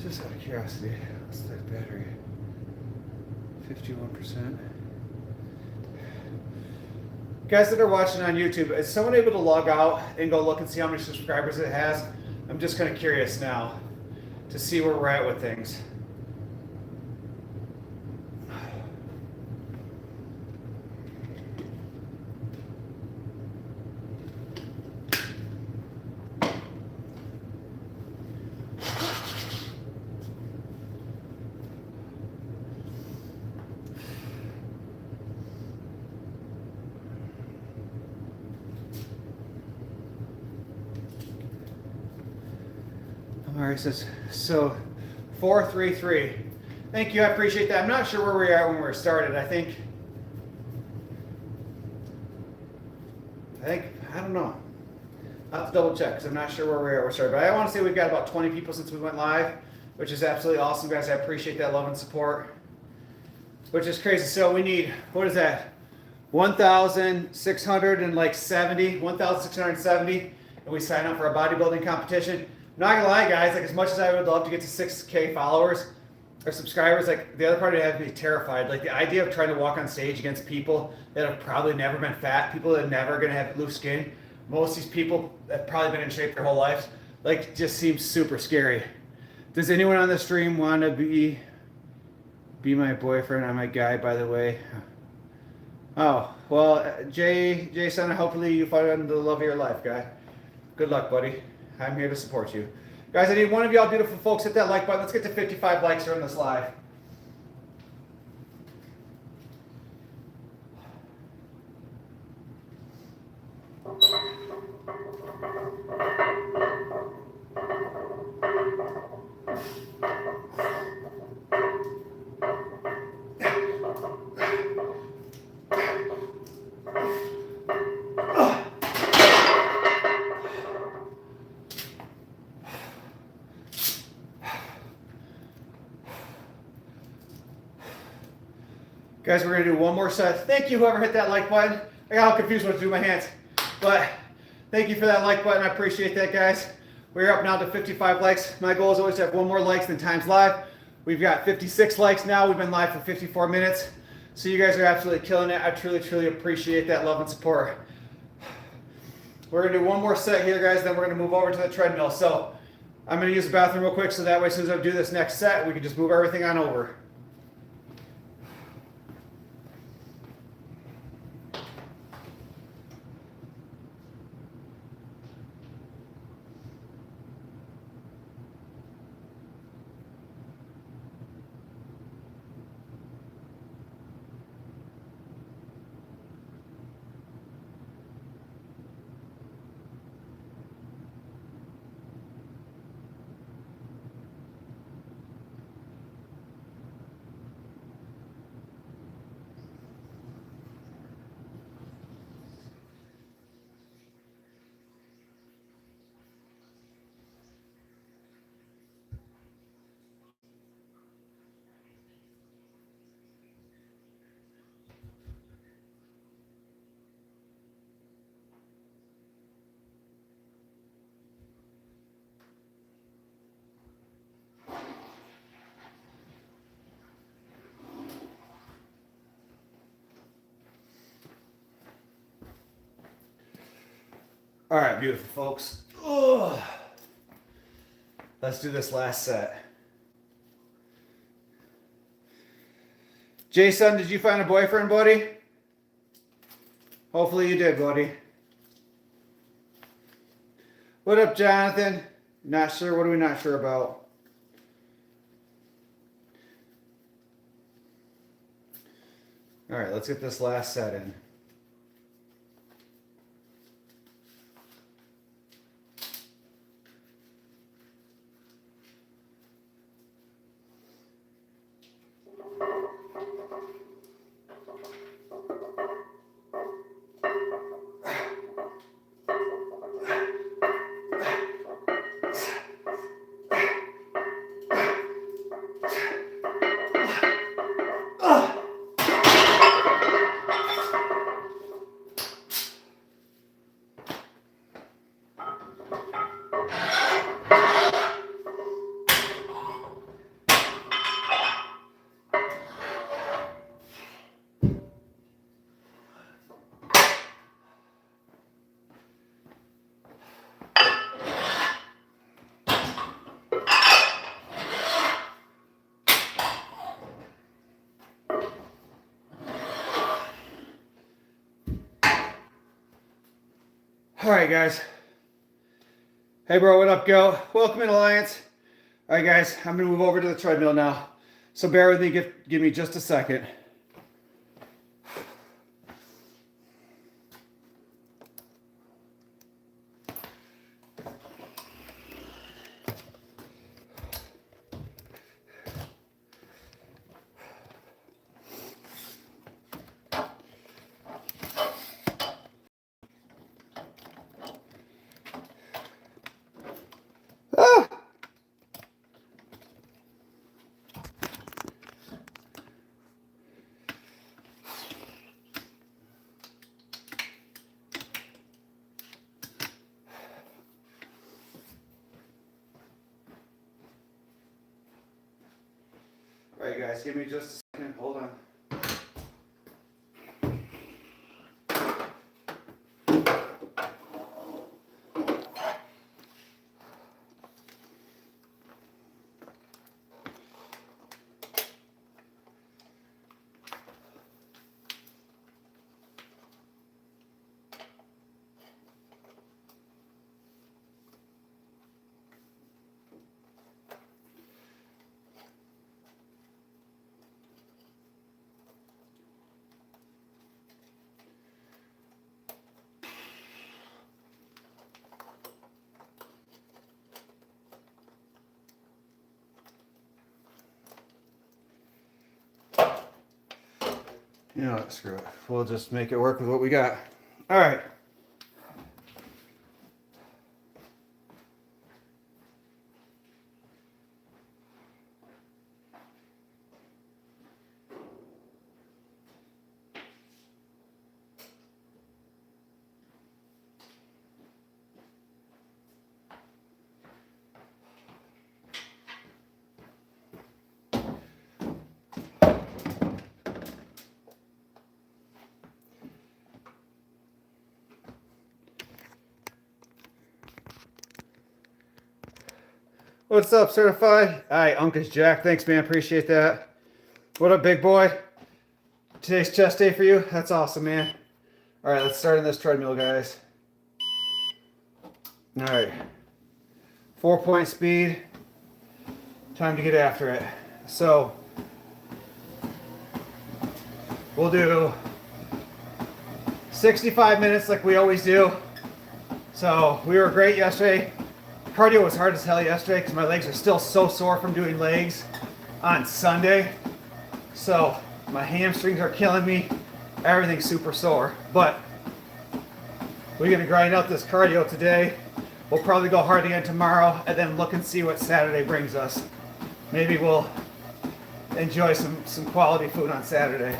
Just out of curiosity, what's that battery? 51%. Guys that are watching on YouTube, is someone able to log out and go look and see how many subscribers it has? I'm just kind of curious now to see where we're at with things. Alright, so 433. Thank you, I appreciate that. I'm not sure where we are when we were started. I don't know. I'll have to double check because I'm not sure where we are when we started. But I want to say we've got about 20 people since we went live, which is absolutely awesome, guys. I appreciate that love and support, which is crazy. So we need, what is that? 1,670, and we sign up for a bodybuilding competition. Not gonna lie, guys, like as much as I would love to get to 6K followers or subscribers, like the other part of it had me terrified. Like the idea of trying to walk on stage against people that have probably never been fat, people that are never gonna have loose skin. Most of these people have probably been in shape their whole lives. Like just seems super scary. Does anyone on the stream want to be my boyfriend? I'm a guy, by the way. Oh, well, Jason, hopefully you find the love of your life, guy. Good luck, buddy. I'm here to support you. Guys, I need one of y'all beautiful folks hit that like button. Let's get to 55 likes during this live. Guys, we're going to do one more set. Thank you, whoever hit that like button. I got all confused what to do with my hands. But thank you for that like button. I appreciate that, guys. We're up now to 55 likes. My goal is always to have one more likes than times live. We've got 56 likes now. We've been live for 54 minutes. So you guys are absolutely killing it. I truly, truly appreciate that love and support. We're going to do one more set here, guys. Then we're going to move over to the treadmill. So I'm going to use the bathroom real quick so that way as soon as I do this next set, we can just move everything on over. All right, beautiful folks. Ugh. Let's do this last set. Jason, did you find a boyfriend, buddy? Hopefully you did, buddy. What up, Jonathan? Not sure. What are we not sure about? All right, let's get this last set in. All right, guys. Hey, bro, what up, Go? Welcome in, Alliance. All right, guys, I'm gonna move over to the treadmill now. So bear with me, give me just a second. Ah! All right, guys, give me just a second. Hold on. You know what, screw it. We'll just make it work with what we got. All right. What's up, certified? All right, Uncas Jack. Thanks, man. Appreciate that. What up, big boy? Today's chest day for you? That's awesome, man. All right, let's start on this treadmill, guys. All right. 4-point speed. Time to get after it. So, we'll do 65 minutes like we always do. So, we were great yesterday. Cardio was hard as hell yesterday because my legs are still so sore from doing legs on Sunday. So my hamstrings are killing me. Everything's super sore. But we're going to grind out this cardio today. We'll probably go hard again tomorrow and then look and see what Saturday brings us. Maybe we'll enjoy some quality food on Saturday.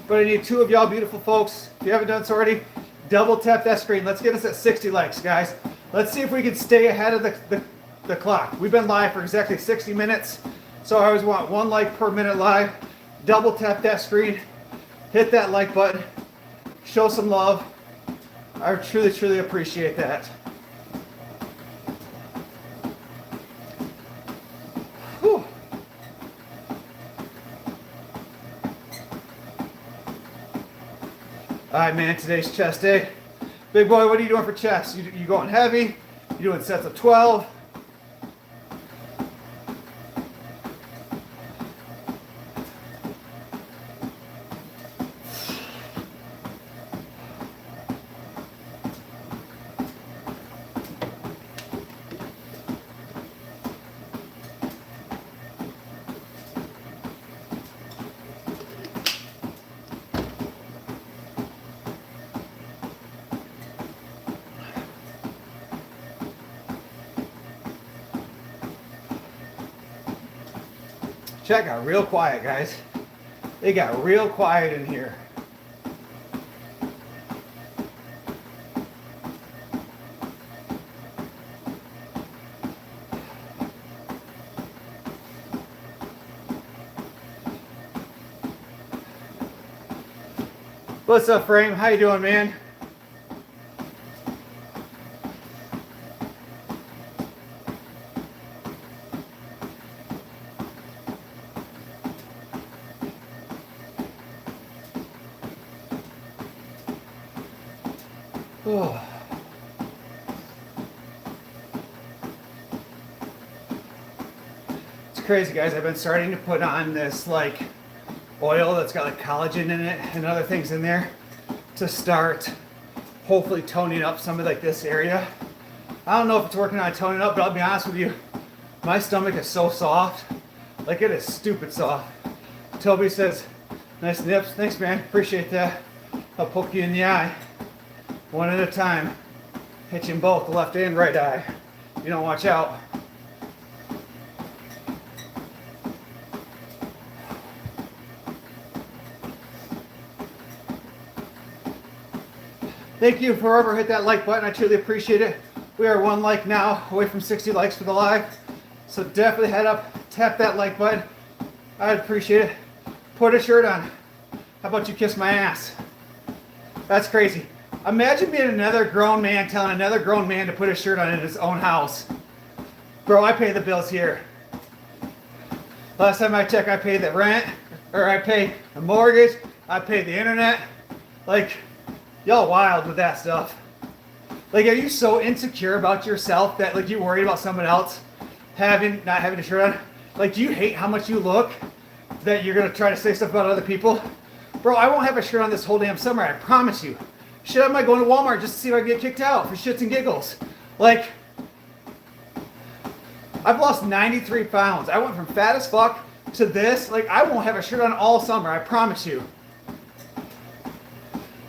But I need 2 of y'all beautiful folks. If you haven't done so already, double tap that screen. Let's get us at 60 likes, guys. Let's see if we can stay ahead of the clock. We've been live for exactly 60 minutes. So I always want 1 like per minute live. Double tap that screen. Hit that like button. Show some love. I truly, truly appreciate that. Whew. All right, man, today's chest day. Big boy, what are you doing for chest? You going heavy? You doing sets of 12? Chat got real quiet, guys. It got real quiet in here. What's up, Frame? How you doing, man? Oh. It's crazy, guys. I've been starting to put on this like oil that's got like collagen in it and other things in there to start hopefully toning up some of like this area. I don't know if it's working on toning up, but I'll be honest with you, my stomach is so soft. Like it is stupid soft. Toby says, nice nips. Thanks, man. Appreciate that. I'll poke you in the eye. One at a time. Hit you in both, the left and right eye. You don't watch out. Thank you for whoever hit that like button. I truly appreciate it. We are 1 like now, away from 60 likes for the live. So definitely head up, tap that like button. I'd appreciate it. Put a shirt on. How about you kiss my ass? That's crazy. Imagine being another grown man telling another grown man to put a shirt on in his own house. Bro, I pay the bills here. Last time I checked, I paid the rent, or I pay the mortgage, I pay the internet. Like, y'all wild with that stuff. Like, are you so insecure about yourself that like you worried about someone else not having a shirt on? Like, do you hate how much you look that you're gonna try to say stuff about other people? Bro, I won't have a shirt on this whole damn summer, I promise you. Shit, I might go into Walmart just to see if I can get kicked out for shits and giggles. Like, I've lost 93 pounds. I went from fat as fuck to this. Like, I won't have a shirt on all summer, I promise you.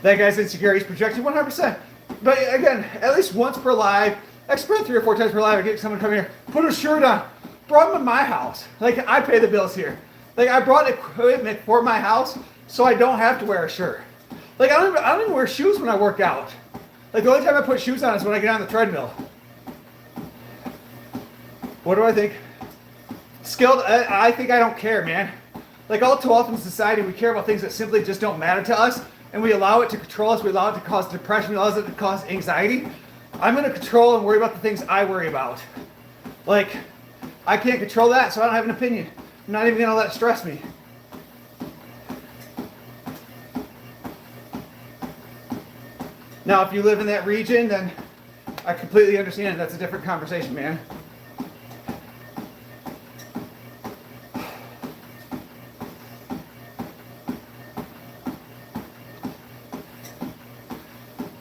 That guy's insecure, he's projecting 100%. But again, at least once per live, I spread 3 or 4 times per live, I get someone come here, put a shirt on. Bro, I'm in my house. Like, I pay the bills here. Like, I brought equipment for my house so I don't have to wear a shirt. Like, I don't even wear shoes when I work out. Like, the only time I put shoes on is when I get on the treadmill. What do I think? Skilled, I think I don't care, man. Like, all too often in society, we care about things that simply just don't matter to us, and we allow it to control us, we allow it to cause depression, we allow it to cause anxiety. I'm gonna control and worry about the things I worry about. Like, I can't control that, so I don't have an opinion. I'm not even gonna let it stress me. Now, if you live in that region, then I completely understand. That's a different conversation, man.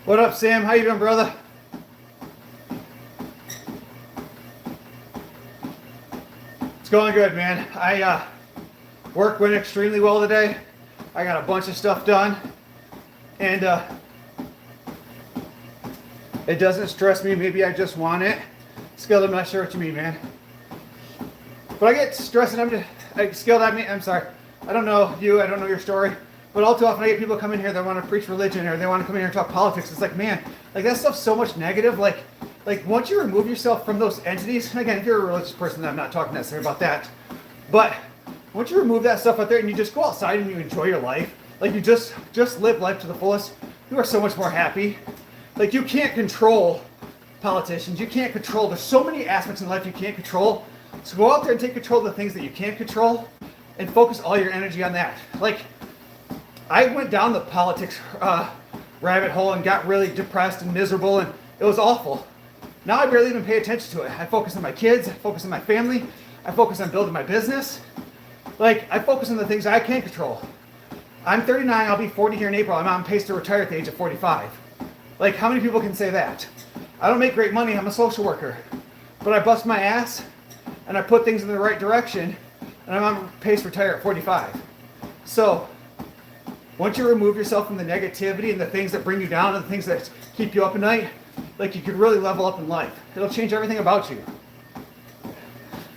What up, Sam? How you doing, brother? It's going good, man. Work went extremely well today. I got a bunch of stuff done, and it doesn't stress me. Maybe I just want it. Skilled, I'm not sure what you mean, man. But I get stressed, and I'm sorry. I don't know you. I don't know your story. But all too often I get people come in here that want to preach religion or they want to come in here and talk politics. It's like, man, like that stuff's so much negative. Like once you remove yourself from those entities, and again, if you're a religious person, I'm not talking necessarily about that. But once you remove that stuff out there and you just go outside and you enjoy your life, like you just live life to the fullest, you are so much more happy. Like, you can't control politicians. You can't control. There's so many aspects in life you can't control. So go out there and take control of the things that you can't control and focus all your energy on that. Like, I went down the politics rabbit hole and got really depressed and miserable, and it was awful. Now I barely even pay attention to it. I focus on my kids. I focus on my family. I focus on building my business. Like, I focus on the things I can control. I'm 39. I'll be 40 here in April. I'm on pace to retire at the age of 45. Like, how many people can say that? I don't make great money. I'm a social worker. But I bust my ass, and I put things in the right direction, and I'm on pace to retire at 45. So, once you remove yourself from the negativity and the things that bring you down and the things that keep you up at night, like, you could really level up in life. It'll change everything about you.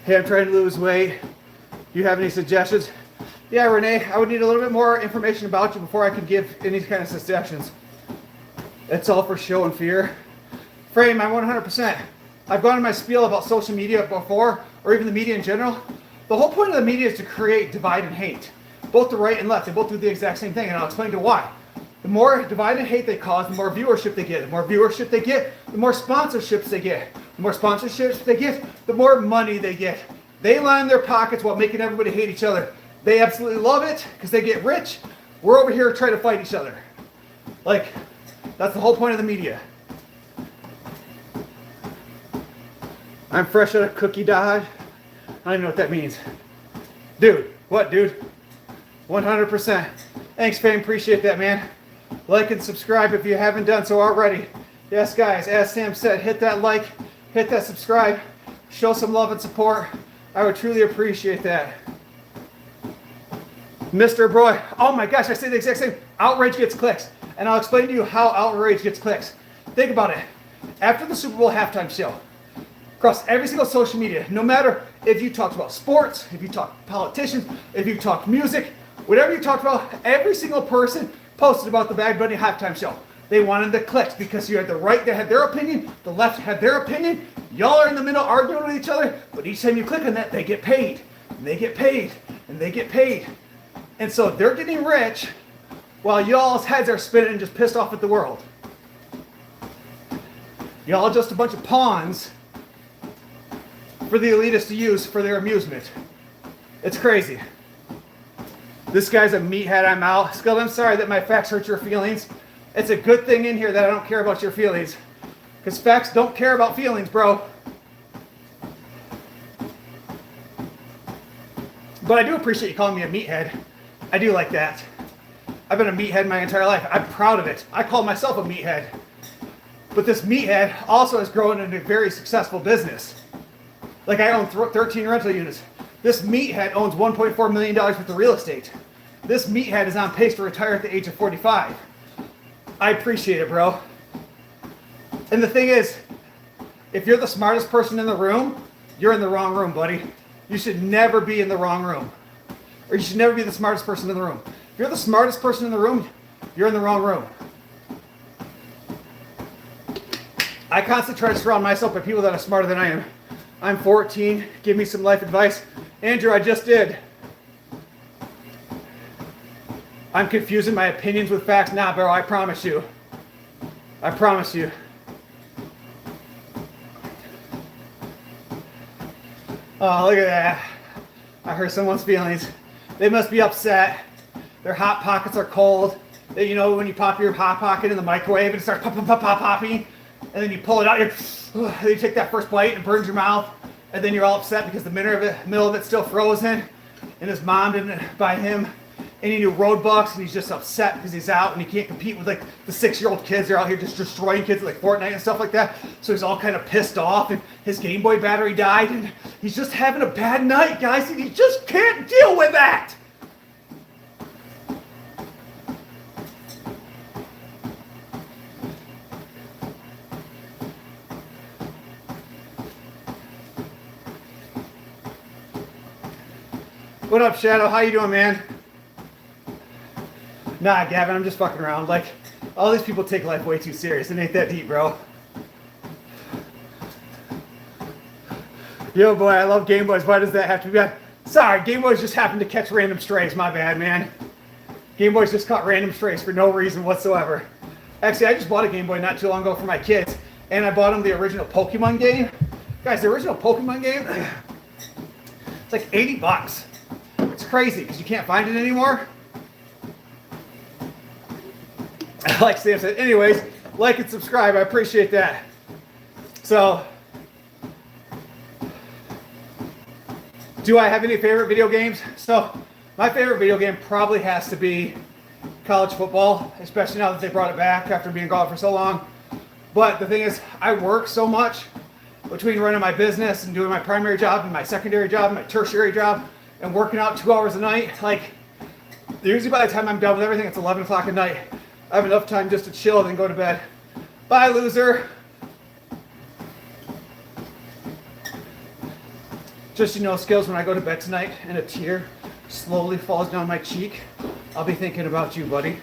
Hey, I'm trying to lose weight. Do you have any suggestions? Yeah, Renee, I would need a little bit more information about you before I could give any kind of suggestions. It's all for show and fear. Frame, I'm 100%. I've gone on my spiel about social media before, or even the media in general. The whole point of the media is to create divide and hate. Both the right and left, they both do the exact same thing, and I'll explain to you why. The more divide and hate they cause, the more viewership they get. The more viewership they get, the more sponsorships they get. The more sponsorships they get, the more money they get. They line their pockets while making everybody hate each other. They absolutely love it because they get rich. We're over here trying to fight each other. Like, that's the whole point of the media. I'm fresh out of cookie dodge. I don't even know what that means. Dude, what, dude? 100%. Thanks, fam. Appreciate that, man. Like and subscribe if you haven't done so already. Yes, guys, as Sam said, hit that like, hit that subscribe, show some love and support. I would truly appreciate that. Mr. Broy, oh my gosh, I say the exact same. Outrage gets clicks. And I'll explain to you how outrage gets clicks. Think about it. After the Super Bowl halftime show, across every single social media, no matter if you talked about sports, if you talked politicians, if you talked music, whatever you talked about, every single person posted about the Bad Bunny halftime show. They wanted the clicks because you had the right that had their opinion, the left had their opinion. Y'all are in the middle arguing with each other, but each time you click on that, they get paid. And they get paid. And they get paid. And so they're getting rich while y'all's heads are spinning and just pissed off at the world. Y'all just a bunch of pawns for the elitists to use for their amusement. It's crazy. This guy's a meathead, I'm out. Skull, I'm sorry that my facts hurt your feelings. It's a good thing in here that I don't care about your feelings. Because facts don't care about feelings, bro. But I do appreciate you calling me a meathead. I do like that. I've been a meathead my entire life. I'm proud of it. I call myself a meathead. But this meathead also has grown into a very successful business. Like I own 13 rental units. This meathead owns $1.4 million worth of real estate. This meathead is on pace to retire at the age of 45. I appreciate it, bro. And the thing is, if you're the smartest person in the room, you're in the wrong room, buddy. You should never be in the wrong room. Or you should never be the smartest person in the room. If you're the smartest person in the room, you're in the wrong room. I constantly try to surround myself by people that are smarter than I am. I'm 14. Give me some life advice. Andrew, I just did. I'm confusing my opinions with facts now, bro. I promise you. I promise you. Oh, look at that. I hurt someone's feelings. They must be upset. Their hot pockets are cold. They, you know, when you pop your hot pocket in the microwave and it starts popping, and then you pull it out, you take that first bite and it burns your mouth, and then you're all upset because the middle of it's still frozen, and his mom didn't buy him any new road bucks, and he's just upset because he's out and he can't compete with like the 6-year-old kids. They're out here just destroying kids like Fortnite and stuff like that. So he's all kind of pissed off, and his Game Boy battery died, and he's just having a bad night, guys, and he just can't deal with that. What up, Shadow? How you doing, man? Nah, Gavin, I'm just fucking around. Like, all these people take life way too serious. It ain't that deep, bro. Yo, boy, I love Game Boys. Why does that have to be bad? Sorry, Game Boys just happened to catch random strays. My bad, man. Game Boys just caught random strays for no reason whatsoever. Actually, I just bought a Game Boy not too long ago for my kids, and I bought them the original Pokemon game. Guys, the original Pokemon game, it's like 80 bucks. It's crazy because you can't find it anymore. Like Sam said, anyways, like and subscribe. I appreciate that. So, do I have any favorite video games? So, my favorite video game probably has to be college football, especially now that they brought it back after being gone for so long. But the thing is, I work so much between running my business and doing my primary job and my secondary job and my tertiary job and working out 2 hours a night. Like, usually by the time I'm done with everything, it's 11 o'clock at night. I have enough time just to chill and then go to bed. Bye, loser. Just, you know, Skills, when I go to bed tonight and a tear slowly falls down my cheek, I'll be thinking about you, buddy.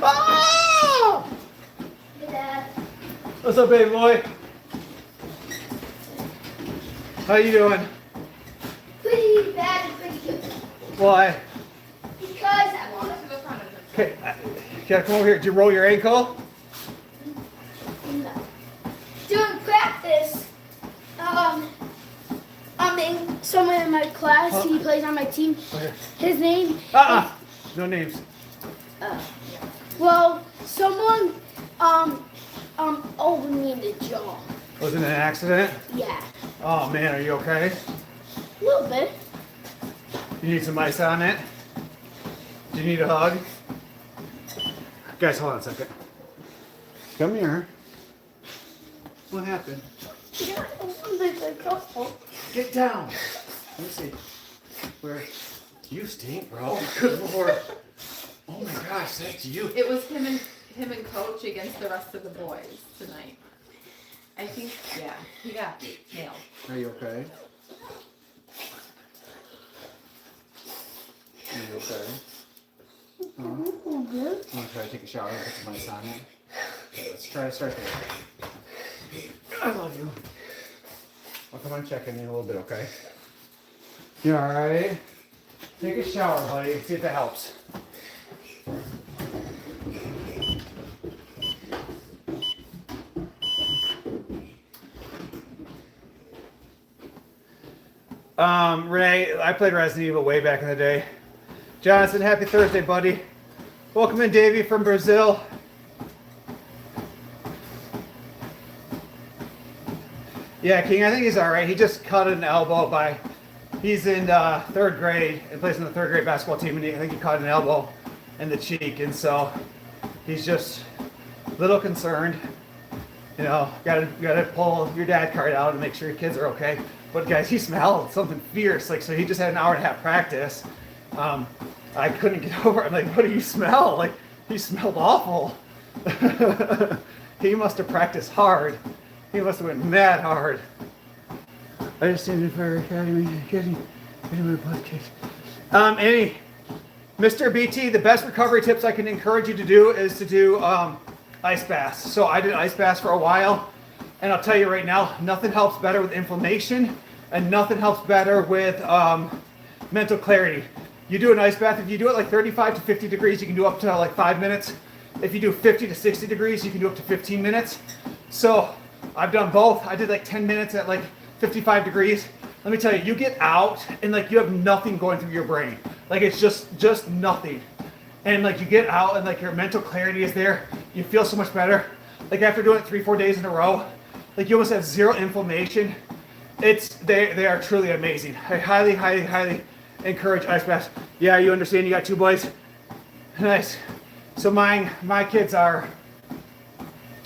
Ah! Hey, Dad. What's up, baby boy? How you doing? Pretty bad and pretty good. Why? Because I wanted to the front of it. Okay, you gotta come over here. Did you roll your ankle? No. During practice, someone in my class. He plays on my team. His name. No names. Well, someone opened me in the jaw. Was it an accident? Yeah, Oh man, are you okay? a little bit. You need some ice on it? Do you need a hug? Guys, hold on a second. Come here. What happened? Get down. Let me see. Where? You stink, bro. Good lord. Oh my gosh, that's you. It was him and Coach against the rest of the boys tonight. I think, yeah, he got nailed. Are you okay? Are you okay? Want to try to take a shower and put some ice on it? Okay, let's try to start there. I love you. I'll come and check in a little bit, okay? You alright? Take a shower, buddy. See if that helps. Renee, I played Resident Evil way back in the day. Jonathan, happy Thursday, buddy. Welcome in, Davey from Brazil. Yeah, King, I think he's all right. He just cut an elbow he's in third grade and plays in the third grade basketball team, and I think he caught an elbow in the cheek, and so he's just a little concerned. You know, gotta pull your dad card out and make sure your kids are okay. But guys, he smelled something fierce. Like, so he just had an hour and a half practice. I couldn't get over it. I'm like, what do you smell? Like, he smelled awful. He must have practiced hard. He must have went mad hard. I just seen the Fire Academy getting my butt kicked. Mr. BT, the best recovery tips I can encourage you to do is to do ice baths. So I did ice baths for a while, and I'll tell you right now, nothing helps better with inflammation, and nothing helps better with mental clarity. You do an ice bath, if you do it like 35 to 50 degrees, you can do up to like 5 minutes. If you do 50 to 60 degrees, you can do up to 15 minutes. So I've done both. I did like 10 minutes at like 55 degrees. Let me tell you, you get out and like you have nothing going through your brain. Like it's just nothing. And like you get out and like your mental clarity is there. You feel so much better. Like after doing it 3-4 days in a row, like you almost have zero inflammation. They are truly amazing. I highly encourage ice baths. Yeah, you understand, you got 2 boys? Nice. So my kids are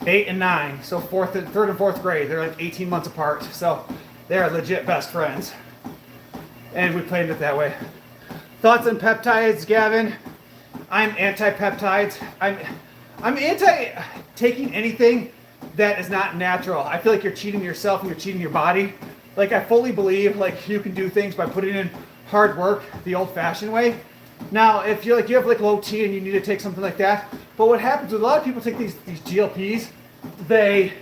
8 and 9, so third and 4th grade. They're like 18 months apart, so they are legit best friends. And we planned it that way. Thoughts on peptides, Gavin? I'm anti-peptides. I'm anti taking anything that is not natural. I feel like you're cheating yourself and you're cheating your body. Like I fully believe like you can do things by putting in hard work the old-fashioned way. Now, if you're like you have like low T and you need to take something like that, but what happens is a lot of people take these GLPs, they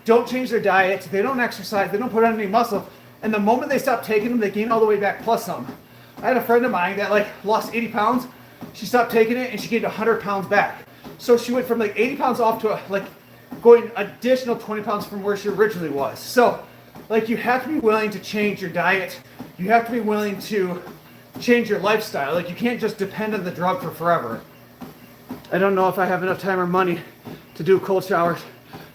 don't change their diet, they don't exercise, they don't put on any muscle, and the moment they stop taking them, they gain all the way back plus some. I had a friend of mine that like lost 80 pounds. She stopped taking it and she gained 100 pounds back. So she went from like 80 pounds off to like going additional 20 pounds from where she originally was. So like you have to be willing to change your diet. You have to be willing to change your lifestyle. Like you can't just depend on the drug for forever. I don't know if I have enough time or money to do cold showers.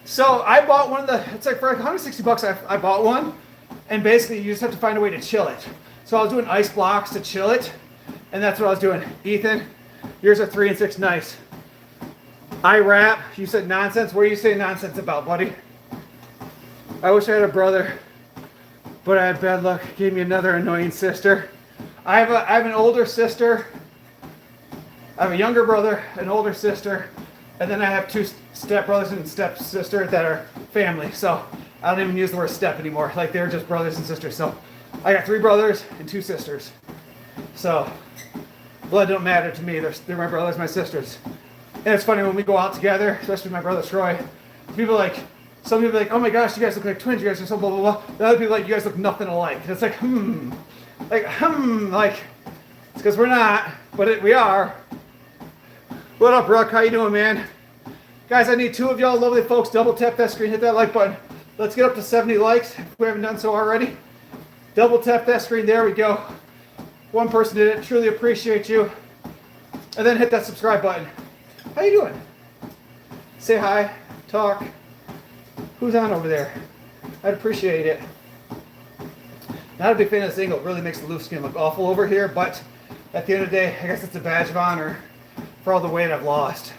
So I bought one of the, it's like for like 160 bucks I bought one. And basically you just have to find a way to chill it. So I was doing ice blocks to chill it. And that's what I was doing. Ethan, yours are 3 and 6 nice. I rap, you said nonsense. What are you saying nonsense about, buddy? I wish I had a brother, but I had bad luck. Gave me another annoying sister. I have an older sister. I have a younger brother, an older sister, and then I have 2 stepbrothers and stepsister that are family. So I don't even use the word step anymore. Like they're just brothers and sisters. So I got 3 brothers and 2 sisters. So blood don't matter to me. They're my brothers, my sisters. And it's funny when we go out together, especially my brother Troy. People like, some people are like, oh my gosh, you guys look like twins. You guys are so blah blah blah. The other people are like, you guys look nothing alike. And it's like like it's because we're not, but we are. What up, Ruck? How you doing, man? Guys, I need 2 of y'all lovely folks. Double tap that screen, hit that like button. Let's get up to 70 likes if we haven't done so already. Double tap that screen. There we go. One person did it. Truly appreciate you. And then hit that subscribe button. How you doing? Say hi. Talk. Who's on over there? I'd appreciate it. Not a big fan of this angle. It really makes the loose skin look awful over here, but at the end of the day, I guess it's a badge of honor for all the weight I've lost.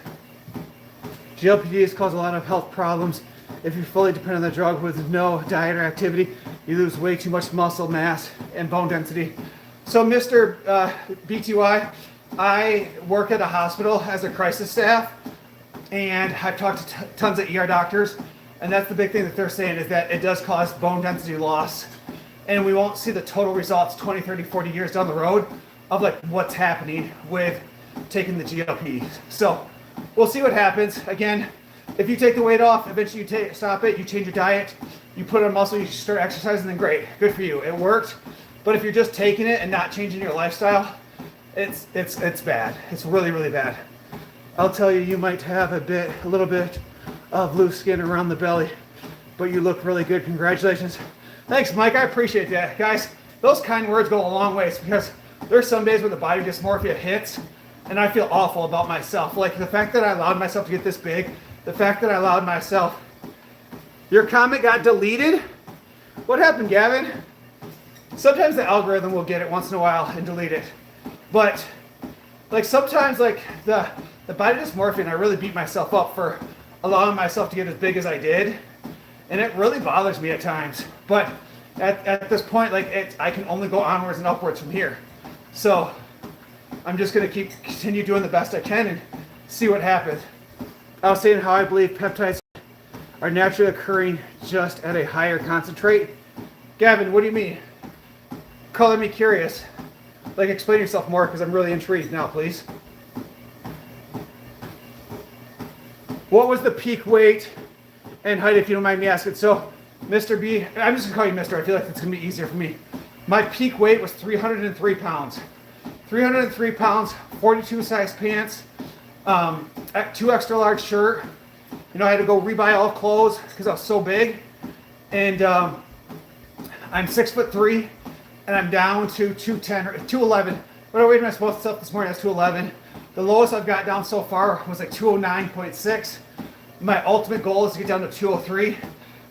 GLP-1s cause a lot of health problems. If you fully depend on the drug with no diet or activity, you lose way too much muscle mass and bone density. So Mr. BTY, I work at a hospital as a crisis staff, and I've talked to tons of ER doctors, and that's the big thing that they're saying is that it does cause bone density loss, and we won't see the total results 20, 30, 40 years down the road of like what's happening with taking the GLP. So we'll see what happens. Again, if you take the weight off, eventually you stop it, you change your diet, you put on muscle, you start exercising, then great, good for you, it worked. But if you're just taking it and not changing your lifestyle, it's bad. It's really, really bad. I'll tell you, you might have a little bit of loose skin around the belly, but you look really good. Congratulations. Thanks, Mike. I appreciate that. Guys, those kind words go a long ways because there's some days where the body dysmorphia hits and I feel awful about myself. Like the fact that I allowed myself to get this big, the fact that I allowed myself. Your comment got deleted? What happened, Gavin? Sometimes the algorithm will get it once in a while and delete it. But like sometimes like the body dysmorphia, and I really beat myself up for allowing myself to get as big as I did. And it really bothers me at times. But at this point, like I can only go onwards and upwards from here. So I'm just gonna continue doing the best I can and see what happens. I was saying how I believe peptides are naturally occurring just at a higher concentrate. Gavin, what do you mean? Color me curious. Like explain yourself more because I'm really intrigued now, please. What was the peak weight and height, if you don't mind me asking? So, Mr. B, I'm just gonna call you Mr. I feel like it's gonna be easier for me. My peak weight was 303 pounds. 303 pounds, 42 size pants, 2 extra large shirt. You know, I had to go rebuy all clothes because I was so big. And I'm 6'3", and I'm down to 210 or 211. What I weighed myself up this morning, that's 211. The lowest I've got down so far was like 209.6. My ultimate goal is to get down to 203.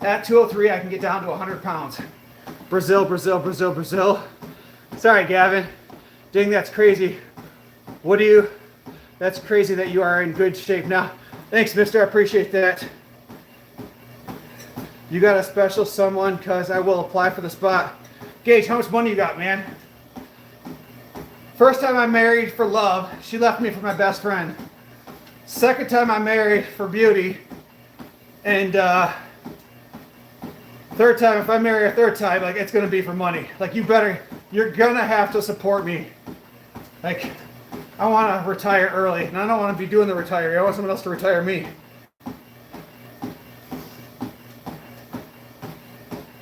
At 203, I can get down to 100 pounds. Brazil, Brazil, Brazil, Brazil. Sorry, Gavin. Dang, that's crazy. That's crazy that you are in good shape now. Thanks, mister, I appreciate that. You got a special someone, cause I will apply for the spot. Gage, how much money you got, man? First time I married for love, she left me for my best friend. Second time I married for beauty. And third time, if I marry a third time, like it's gonna be for money. Like you're gonna have to support me. Like, I wanna retire early, and I don't wanna be doing the retiring. I want someone else to retire me.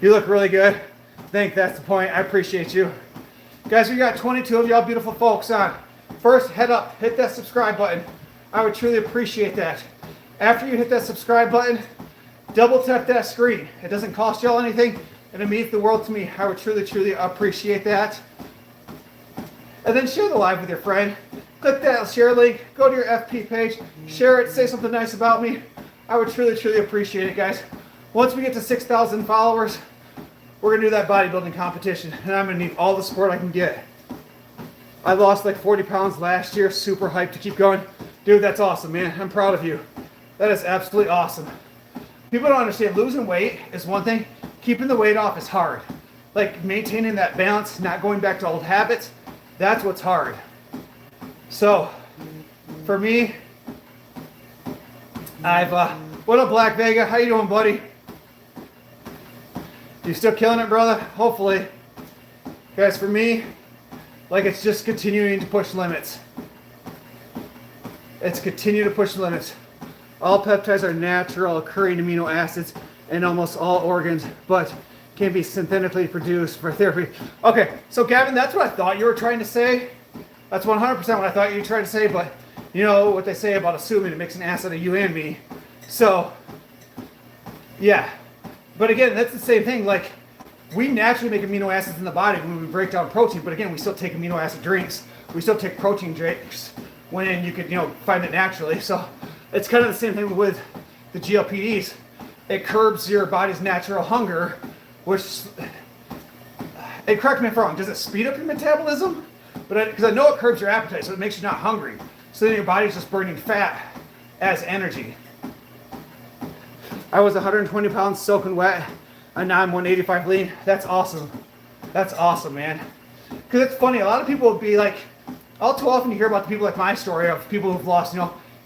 You look really good. I think that's the point. I appreciate you. Guys, we got 22 of y'all beautiful folks on. First, head up, hit that subscribe button. I would truly appreciate that. After you hit that subscribe button, double tap that screen. It doesn't cost y'all anything, and it means the world to me. I would truly, truly appreciate that. And then share the live with your friend. Click that share link, go to your FP page, share it, say something nice about me. I would truly, truly appreciate it, guys. Once we get to 6,000 followers, we're gonna do that bodybuilding competition, and I'm gonna need all the support I can get. I lost like 40 pounds last year, super hyped to keep going. Dude, that's awesome, man. I'm proud of you. That is absolutely awesome. People don't understand, losing weight is one thing, keeping the weight off is hard. Like maintaining that balance, not going back to old habits, that's what's hard. So, for me, what up, Black Vega? How you doing, buddy? You still killing it, brother? Hopefully. Guys, for me, like it's just continuing to push limits. It's continue to push limits. All peptides are natural occurring amino acids in almost all organs, but can be synthetically produced for therapy. Okay, so Gavin, that's what I thought you were trying to say. That's 100% what I thought you were trying to say, but you know what they say about assuming it makes an ass out of you and me. So, yeah. But again, that's the same thing. Like, we naturally make amino acids in the body when we break down protein, but again, we still take amino acid drinks. We still take protein drinks when you could, find it naturally. So it's kind of the same thing with the GLP-1s. It curbs your body's natural hunger, which, and correct me if I'm wrong, does it speed up your metabolism? But because I know it curbs your appetite, so it makes you not hungry. So then your body's just burning fat as energy. I was 120 pounds soaking wet, and now I'm 185 lean. That's awesome. That's awesome, man. Because it's funny, a lot of people will be like, all too often you hear about the people like my story of people who've lost,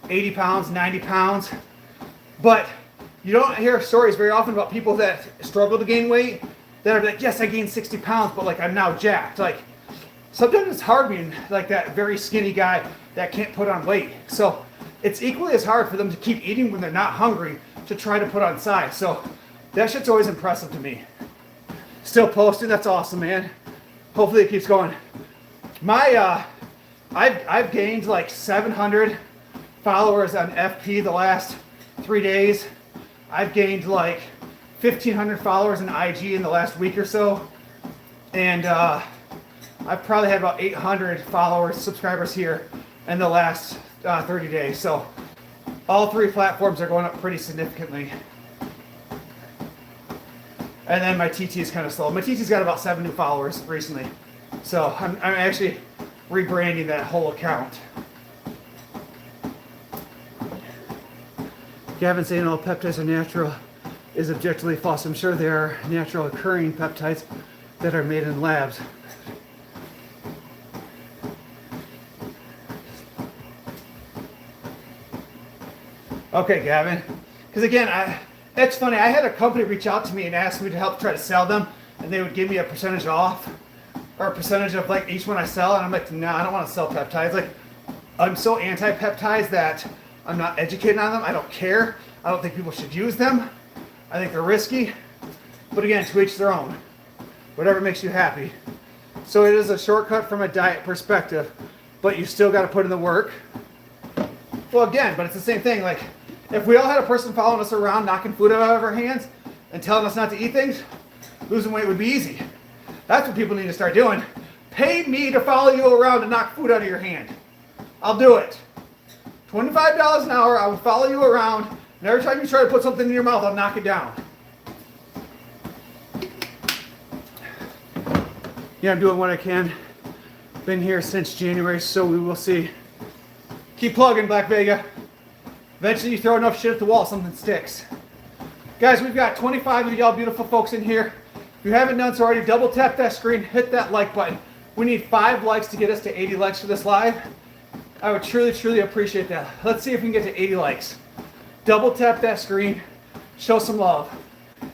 80 pounds, 90 pounds. But you don't hear stories very often about people that struggle to gain weight that are like, yes, I gained 60 pounds, but like I'm now jacked. Like sometimes it's hard being like that very skinny guy that can't put on weight. So it's equally as hard for them to keep eating when they're not hungry to try to put on size. So that shit's always impressive to me. Still posting, that's awesome, man. Hopefully it keeps going. I've gained like 700 followers on FP the last 3 days. I've gained like 1,500 followers in IG in the last week or so. And I've probably had about 800 subscribers here in the last 30 days. So all 3 platforms are going up pretty significantly. And then my TT is kind of slow. My TT's got about 7 new followers recently. So I'm actually rebranding that whole account. Gavin saying all peptides are natural is objectively false. I'm sure there are natural occurring peptides that are made in labs. Okay, Gavin. Because again, it's funny. I had a company reach out to me and ask me to help try to sell them, and they would give me a percentage off or a percentage of like each one I sell. And I'm like, no, I don't want to sell peptides. Like, I'm so anti-peptides that I'm not educated on them. I don't care. I don't think people should use them. I think they're risky. But again, to each their own. Whatever makes you happy. So it is a shortcut from a diet perspective, but you still got to put in the work. Well, again, but it's the same thing. Like, if we all had a person following us around, knocking food out of our hands and telling us not to eat things, losing weight would be easy. That's what people need to start doing. Pay me to follow you around and knock food out of your hand. I'll do it. $25 an hour, I will follow you around, and every time you try to put something in your mouth, I'll knock it down. Yeah, I'm doing what I can. Been here since January, so we will see. Keep plugging, Black Vega. Eventually you throw enough shit at the wall, something sticks. Guys, we've got 25 of y'all beautiful folks in here. If you haven't done so already, double tap that screen, hit that like button. We need 5 likes to get us to 80 likes for this live. I would truly, truly appreciate that. Let's see if we can get to 80 likes. Double tap that screen, show some love.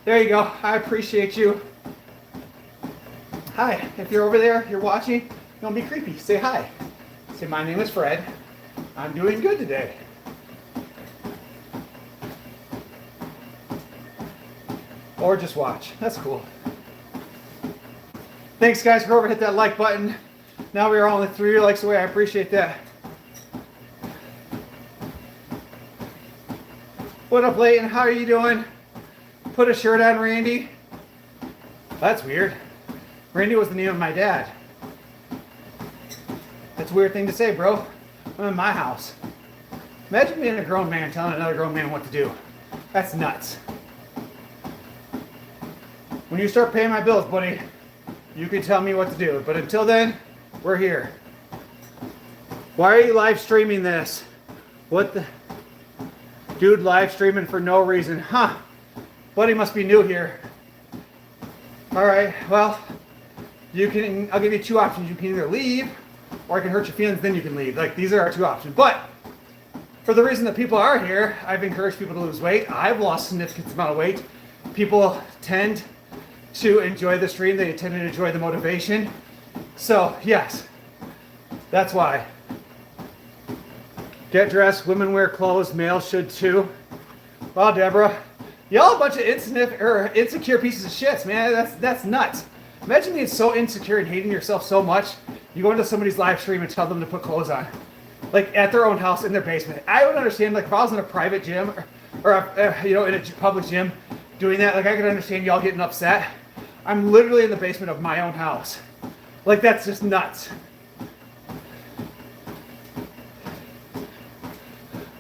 There you go, I appreciate you. Hi, if you're over there, you're watching, don't be creepy, say hi. Say, my name is Fred. I'm doing good today. Or just watch. That's cool. Thanks, guys, for hit that like button. Now we are only 3 likes away. I appreciate that. What up, Layton? How are you doing? Put a shirt on, Randy. That's weird. Randy was the name of my dad. That's a weird thing to say, bro. I'm in my house. Imagine being a grown man telling another grown man what to do. That's nuts. When you start paying my bills, buddy, you can tell me what to do. But until then, we're here. Why are you live streaming this? What the? Dude live streaming for no reason. Huh. Buddy must be new here. Alright, well, I'll give you 2 options. You can either leave, or I can hurt your feelings, then you can leave. Like, these are our 2 options. But for the reason that people are here, I've encouraged people to lose weight. I've lost a significant amount of weight. People tend to enjoy the stream. They tend to enjoy the motivation. So, yes, that's why. Get dressed. Women wear clothes. Males should too. Wow, Deborah. Y'all a bunch of insecure pieces of shits, man. That's nuts. Imagine being so insecure and hating yourself so much, you go into somebody's live stream and tell them to put clothes on. Like, at their own house, in their basement. I would understand, like, if I was in a private gym or in a public gym doing that, like, I could understand y'all getting upset. I'm literally in the basement of my own house. Like, that's just nuts.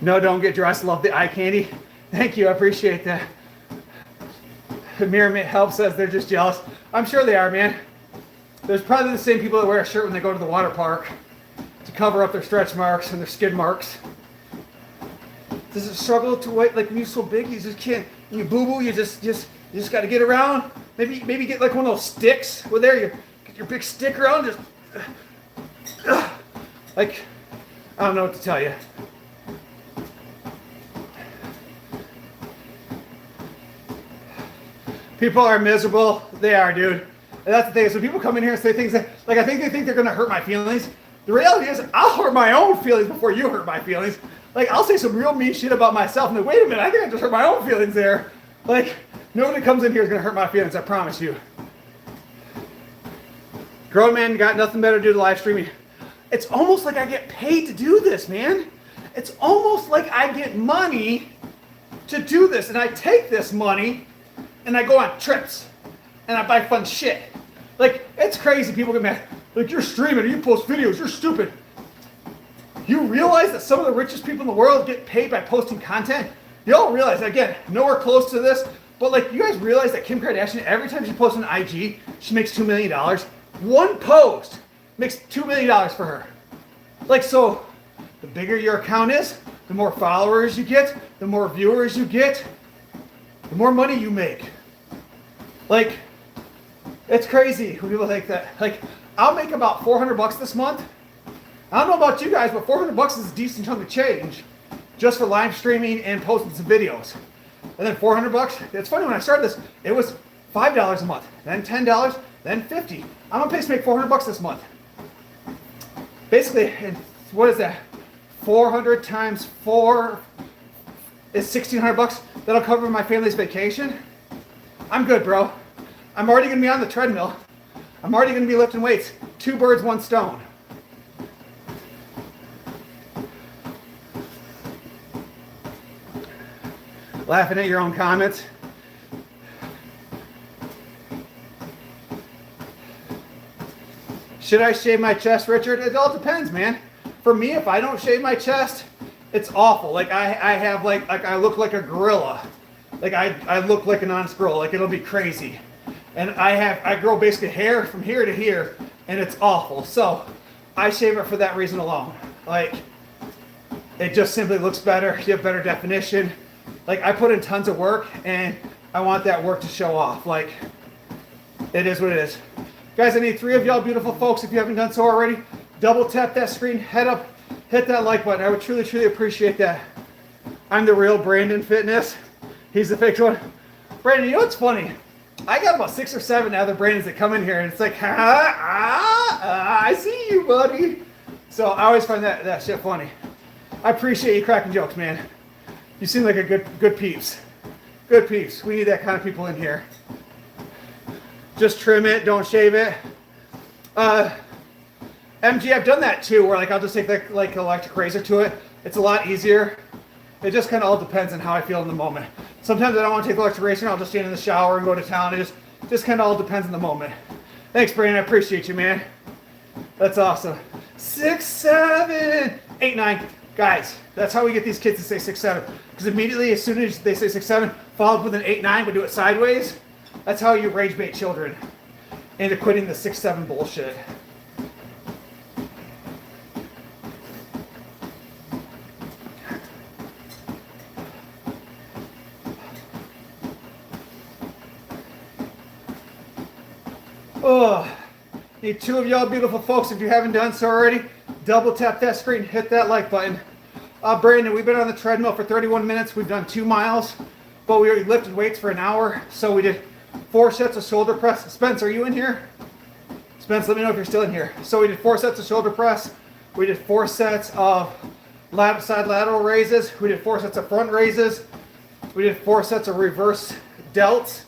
No, don't get dressed. Love the eye candy. Thank you. I appreciate that. Mirror Help says they're just jealous. I'm sure they are, man. There's probably the same people that wear a shirt when they go to the water park to cover up their stretch marks and their skid marks. Does it struggle to wait? Like when you're so big, you just can't. When you boo-boo, you just got to get around. Maybe get like one of those sticks. Well, there you get your big stick around. Just like I don't know what to tell you. People are miserable. They are, dude. And that's the thing. So people come in here and say things that, like, I think they think they're gonna hurt my feelings. The reality is, I'll hurt my own feelings before you hurt my feelings. Like, I'll say some real mean shit about myself, and then, wait a minute, I think I just hurt my own feelings there. Like, nobody comes in here is gonna hurt my feelings. I promise you. Grown man got nothing better to do than live streaming. It's almost like I get paid to do this, man. It's almost like I get money to do this, and I take this money. And I go on trips, and I buy fun shit. Like, it's crazy. People get mad. Like, you're streaming, or you post videos, you're stupid. You realize that some of the richest people in the world get paid by posting content? You all realize, again, nowhere close to this, but like, you guys realize that Kim Kardashian, every time she posts on IG, she makes $2 million. One post makes $2 million for her. Like, so, the bigger your account is, the more followers you get, the more viewers you get, the more money you make. Like, it's crazy when people think that. Like, I'll make about $400 this month. I don't know about you guys, but $400 is a decent chunk of change just for live streaming and posting some videos. And then $400, it's funny, when I started this, it was $5 a month, then $10, then $50. I'm on pace to make $400 this month. Basically, and what is that? 400 times 4 is $1,600. That'll cover my family's vacation. I'm good, bro. I'm already gonna be on the treadmill. I'm already gonna be lifting weights. 2 birds, 1 stone. Laughing at your own comments. Should I shave my chest, Richard? It all depends, man. For me, if I don't shave my chest, it's awful. Like I have like I look like a gorilla. Like I look like an honest girl. Like it'll be crazy. And I grow basically hair from here to here, and it's awful. So I shave it for that reason alone. Like it just simply looks better. You have better definition. Like I put in tons of work, and I want that work to show off. Like it is what it is. Guys, I need 3 of y'all beautiful folks, if you haven't done so already, double tap that screen, head up, hit that like button. I would truly, truly appreciate that. I'm the real Brandon Fitness. He's the fake one. Brandon, you know what's funny? I got about 6 or 7 other Brandons that come in here, and it's like, I see you, buddy. So I always find that shit funny. I appreciate you cracking jokes, man. You seem like a good peeps. Good peeps. We need that kind of people in here. Just trim it, don't shave it. MG, I've done that too, where like I'll just take like electric razor to it. It's a lot easier. It just kind of all depends on how I feel in the moment. Sometimes I don't want to take the electric razor, and I'll just stand in the shower and go to town. It just kind of all depends on the moment. Thanks, Brandon. I appreciate you, man. That's awesome. 6, 7, 8, 9. Guys, that's how we get these kids to say 6, 7. Because immediately, as soon as they say 6, 7, followed with an 8, 9, we do it sideways. That's how you rage bait children into quitting the 6, 7 bullshit. Oh, need 2 of y'all beautiful folks, if you haven't done so already, double tap that screen, hit that like button. Brandon, we've been on the treadmill for 31 minutes. We've done 2 miles, but we lifted weights for an hour. So we did 4 sets of shoulder press. Spence, are you in here? Spence, let me know if you're still in here. So we did 4 sets of shoulder press. We did 4 sets of side lateral raises. We did 4 sets of front raises. We did 4 sets of reverse delts.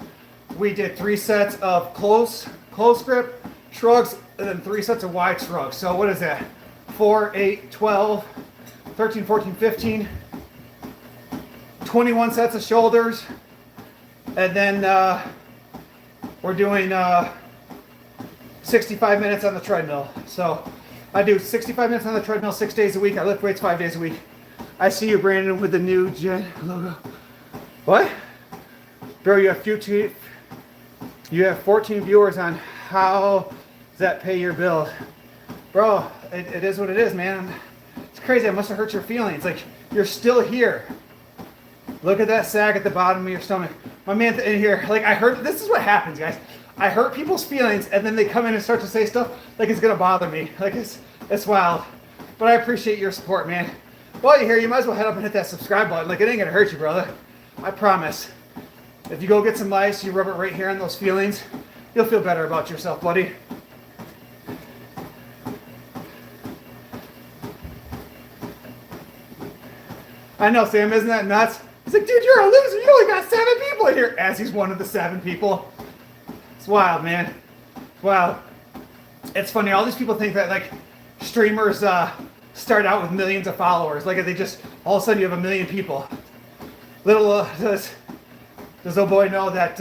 We did 3 sets of close grip shrugs, and then 3 sets of wide shrugs. So what is that? 4, 8, 12, 13, 14, 15, 21 sets of shoulders, and then we're doing 65 minutes on the treadmill. So I do 65 minutes on the treadmill 6 days a week. I lift weights 5 days a week. I see you, Brandon, with the new Gen logo. What? Bro, you have 14 viewers on how does that pay your bill? Bro, it is what it is, man. It's crazy. I must have hurt your feelings. Like, you're still here. Look at that sag at the bottom of your stomach. My man in here, like, I heard, this is what happens, guys. I hurt people's feelings, and then they come in and start to say stuff like it's gonna bother me. Like, it's wild. But I appreciate your support, man. While you're here, you might as well head up and hit that subscribe button. Like, it ain't gonna hurt you, brother. I promise. If you go get some ice, you rub it right here on those feelings, you'll feel better about yourself, buddy. I know, Sam, isn't that nuts? He's like, dude, you're a loser. You only got 7 people in here. As he's one of the 7 people. It's wild, man. It's wild. It's funny. All these people think that, like, streamers start out with millions of followers. Like, they just, all of a sudden you have 1 million people. Little does old boy know that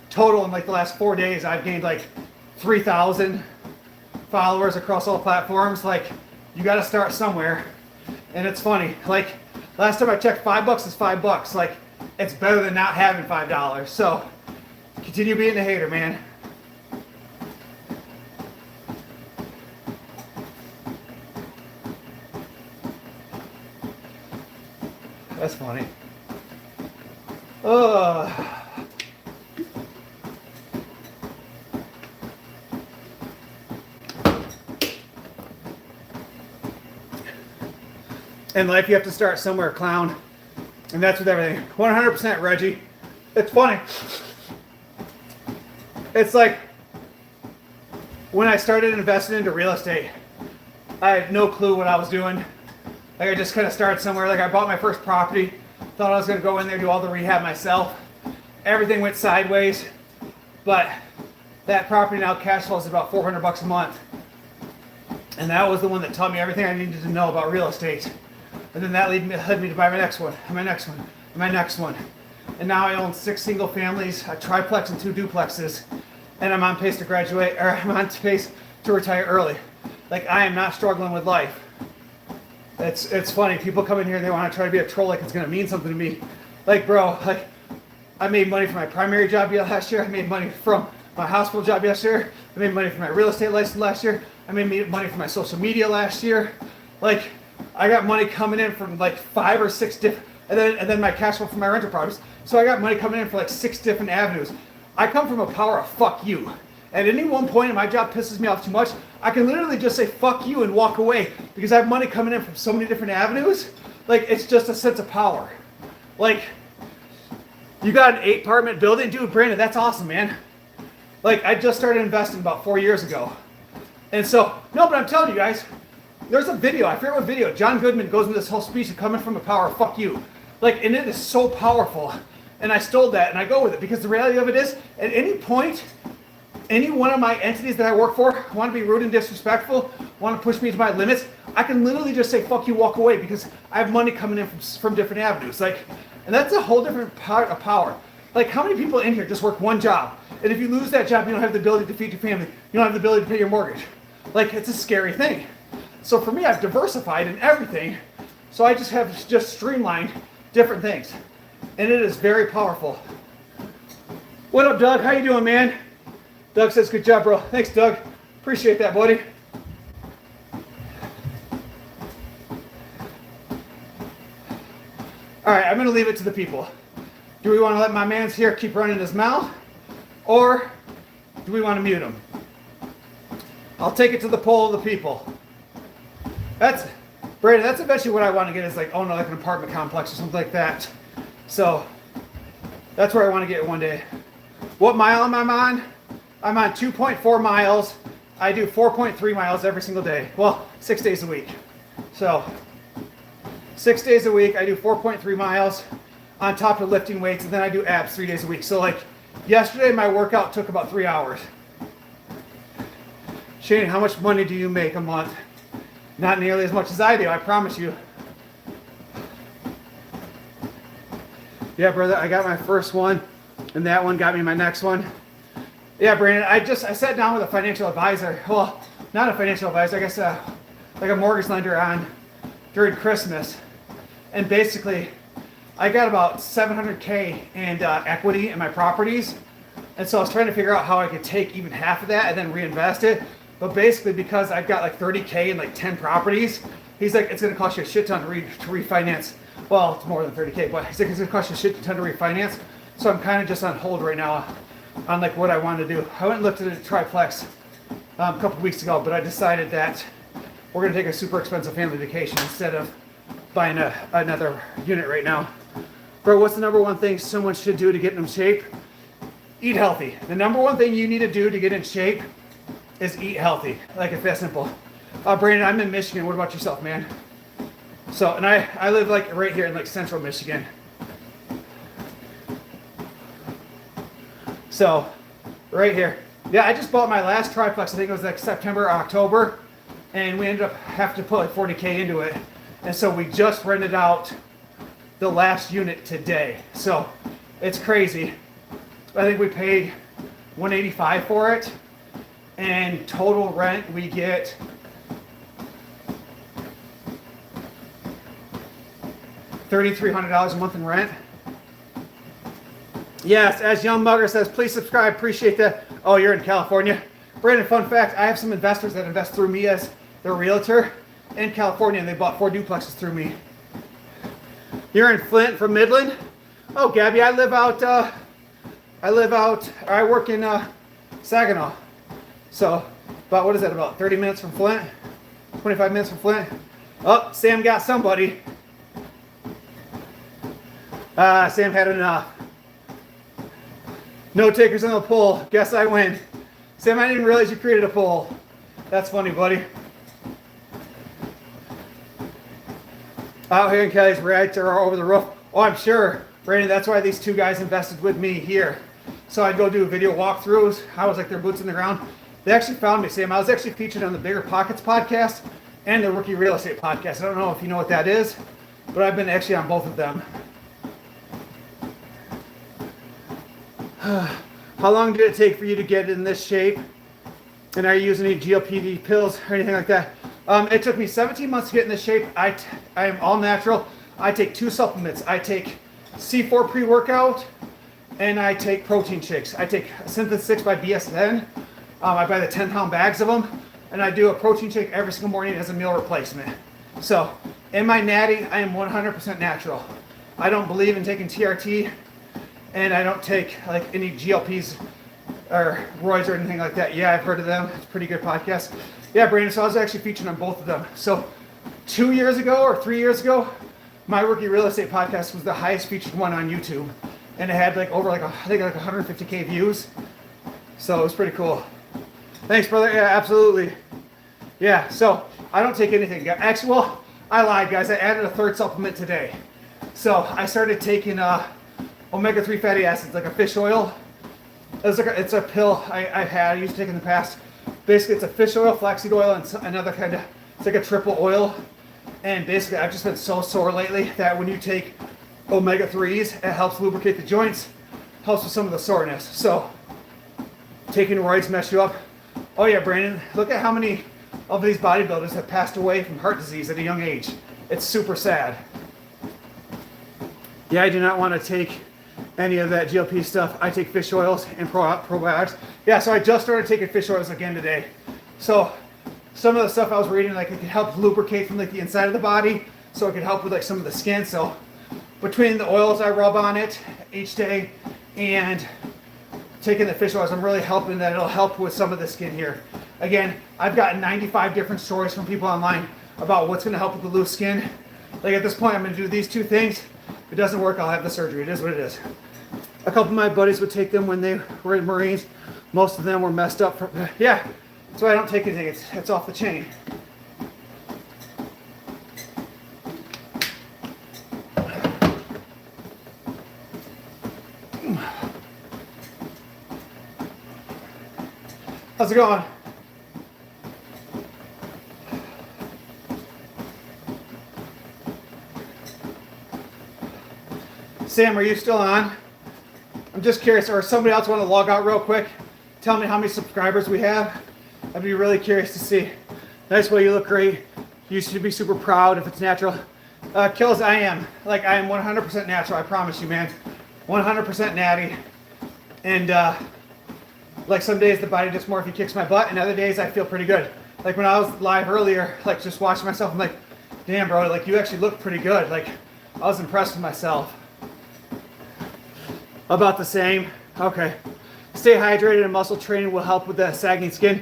total in, like, the last 4 days, I've gained, like, 3,000 followers across all platforms. Like, you got to start somewhere. And it's funny. Like, last time I checked, $5 is $5. Like, it's better than not having $5. So, continue being a hater, man. That's funny. In life, you have to start somewhere, clown. And that's with everything. 100% Reggie. It's funny. It's like when I started investing into real estate, I had no clue what I was doing. Like, I just kind of started somewhere. Like, I bought my first property, thought I was going to go in there, do all the rehab myself. Everything went sideways, but that property now cash flows about $400 a month. And that was the one that taught me everything I needed to know about real estate. And then that led me to buy my next one, and my next one, and my next one. And now I own 6 single families, a triplex and 2 duplexes. And I'm on pace to graduate, or I'm on pace to retire early. Like, I am not struggling with life. It's funny, people come in here and they want to try to be a troll like it's going to mean something to me. Like, bro, like, I made money from my primary job last year. I made money from my hospital job last year. I made money from my real estate license last year. I made money from my social media last year. Like, I got money coming in from like 5 or 6 different, and then my cash flow from my rental properties. So I got money coming in for like 6 different avenues. I come from a power of fuck you. At any one point, if my job pisses me off too much, I can literally just say fuck you and walk away because I have money coming in from so many different avenues. Like, it's just a sense of power. Like, you got an 8-apartment building? Dude, Brandon, that's awesome, man. Like, I just started investing about 4 years ago. And so, no, but I'm telling you guys, there's a video, I forget what video, John Goodman goes into this whole speech of coming from a power of fuck you. Like, and it is so powerful. And I stole that and I go with it because the reality of it is, at any point, any one of my entities that I work for want to be rude and disrespectful, want to push me to my limits, I can literally just say fuck you, walk away because I have money coming in from different avenues. Like, and that's a whole different part of power. Like, how many people in here just work one job? And if you lose that job, you don't have the ability to feed your family. You don't have the ability to pay your mortgage. Like, it's a scary thing. So for me, I've diversified in everything. So I just have just streamlined different things. And it is very powerful. What up, Doug? How you doing, man? Doug says, good job, bro. Thanks, Doug. Appreciate that, buddy. All right, I'm going to leave it to the people. Do we want to let my man's here keep running his mouth? Or do we want to mute him? I'll take it to the poll of the people. Brandon, that's eventually what I want to get is like, oh no, like an apartment complex or something like that. So, that's where I want to get one day. What mile am I on? I'm on 2.4 miles. I do 4.3 miles every single day. Well, 6 days a week. So, 6 days a week, I do 4.3 miles on top of lifting weights, and then I do abs 3 days a week. So, like, yesterday my workout took about 3 hours. Shane, how much money do you make a month? Not nearly as much as I do, I promise you. Yeah, brother, I got my first one, and that one got me my next one. Yeah, Brandon, I sat down with a financial advisor. Well, not a financial advisor, I guess like a mortgage lender during Christmas. And basically, I got about $700K in equity in my properties. And so I was trying to figure out how I could take even half of that and then reinvest it. But basically, because I've got like 30K in like 10 properties, he's like, it's going to cost you a shit ton to refinance. Well, it's more than 30K, but he's like, it's going to cost you a shit ton to refinance. So I'm kind of just on hold right now on like what I want to do. I went and looked at a triplex a couple weeks ago, but I decided that we're going to take a super expensive family vacation instead of buying another unit right now. Bro, what's the number one thing someone should do to get in shape? Eat healthy. The number one thing you need to do to get in shape is eat healthy. Like, it's that simple. Brandon, I'm in Michigan. What about yourself, man? So, and I live like right here in like central Michigan. So, right here. Yeah, I just bought my last triplex. I think it was like September or October. And we ended up having to put like 40K into it. And so we just rented out the last unit today. So, it's crazy. I think we paid $185 for it. And total rent, we get $3,300 a month in rent. Yes, as Young Mugger says, please subscribe. Appreciate that. Oh, you're in California. Brandon, fun fact, I have some investors that invest through me as their realtor in California, and they bought 4 duplexes through me. You're in Flint from Midland? Oh, Gabby, I work in Saginaw. So, about, what is that, about 30 minutes from Flint? 25 minutes from Flint? Oh, Sam got somebody. Sam had enough. No takers on the poll. Guess I win. Sam, I didn't realize you created a poll. That's funny, buddy. Out here in Kelly's rags are over the roof. Oh, I'm sure. Brandon, that's why these two guys invested with me here. So I'd go do video walkthroughs. I was like their boots in the ground. They actually found me, Sam. I was actually featured on the Bigger Pockets podcast and the Rookie Real Estate podcast. I don't know if you know what that is, but I've been actually on both of them. How long did it take for you to get in this shape? And are you using any GLP-1 pills or anything like that? It took me 17 months to get in this shape. I am all natural. I take 2 supplements. I take C4 pre-workout and I take protein shakes. I take Synthesis 6 by BSN. I buy the 10-pound bags of them, and I do a protein shake every single morning as a meal replacement. So, in my natty, I am 100% natural. I don't believe in taking TRT, and I don't take like any GLPs or roids or anything like that. Yeah, I've heard of them. It's a pretty good podcast. Yeah, Brandon, so I was actually featured on both of them. So 2 years ago or 3 years ago, my Rookie Real Estate podcast was the highest featured one on YouTube. And it had like over like, I think like 150K views. So it was pretty cool. Thanks, brother. Yeah, absolutely. Yeah, so I don't take anything. Actually, well, I lied, guys. I added a 3rd supplement today. So I started taking omega-3 fatty acids, like a fish oil. It's a pill I used to take in the past. Basically, it's a fish oil, flaxseed oil, and another kind of, it's like a triple oil. And basically, I've just been so sore lately that when you take omega-3s, it helps lubricate the joints, helps with some of the soreness. So, taking roids mess you up. Oh yeah, Brandon, look at how many of these bodybuilders have passed away from heart disease at a young age. It's super sad. Yeah, I do not want to take any of that GLP stuff. I take fish oils and probiotics. Yeah, so I just started taking fish oils again today. So some of the stuff I was reading, like it could help lubricate from like the inside of the body, so it could help with like some of the skin. So between the oils I rub on it each day and taking the fish oils, I'm really helping that it'll help with some of the skin here. Again, I've gotten 95 different stories from people online about what's going to help with the loose skin. Like at this point, I'm going to do these 2 things. If it doesn't work, I'll have the surgery. It is what it is. A couple of my buddies would take them when they were in Marines. Most of them were messed up. Yeah, that's why I don't take anything. It's off the chain. How's it going? Sam, are you still on? I'm just curious, or somebody else want to log out real quick? tell me how many subscribers we have. I'd be really curious to see. Nice way, you look great. You should be super proud if it's natural. Kills, I am. Like, I am 100% natural, I promise you, man. 100% natty. And like some days the body dysmorphia kicks my butt, and other days I feel pretty good. Like when I was live earlier, like just watching myself, I'm like, damn bro, like you actually look pretty good. Like I was impressed with myself. About the same. Okay. Stay hydrated and muscle training will help with the sagging skin.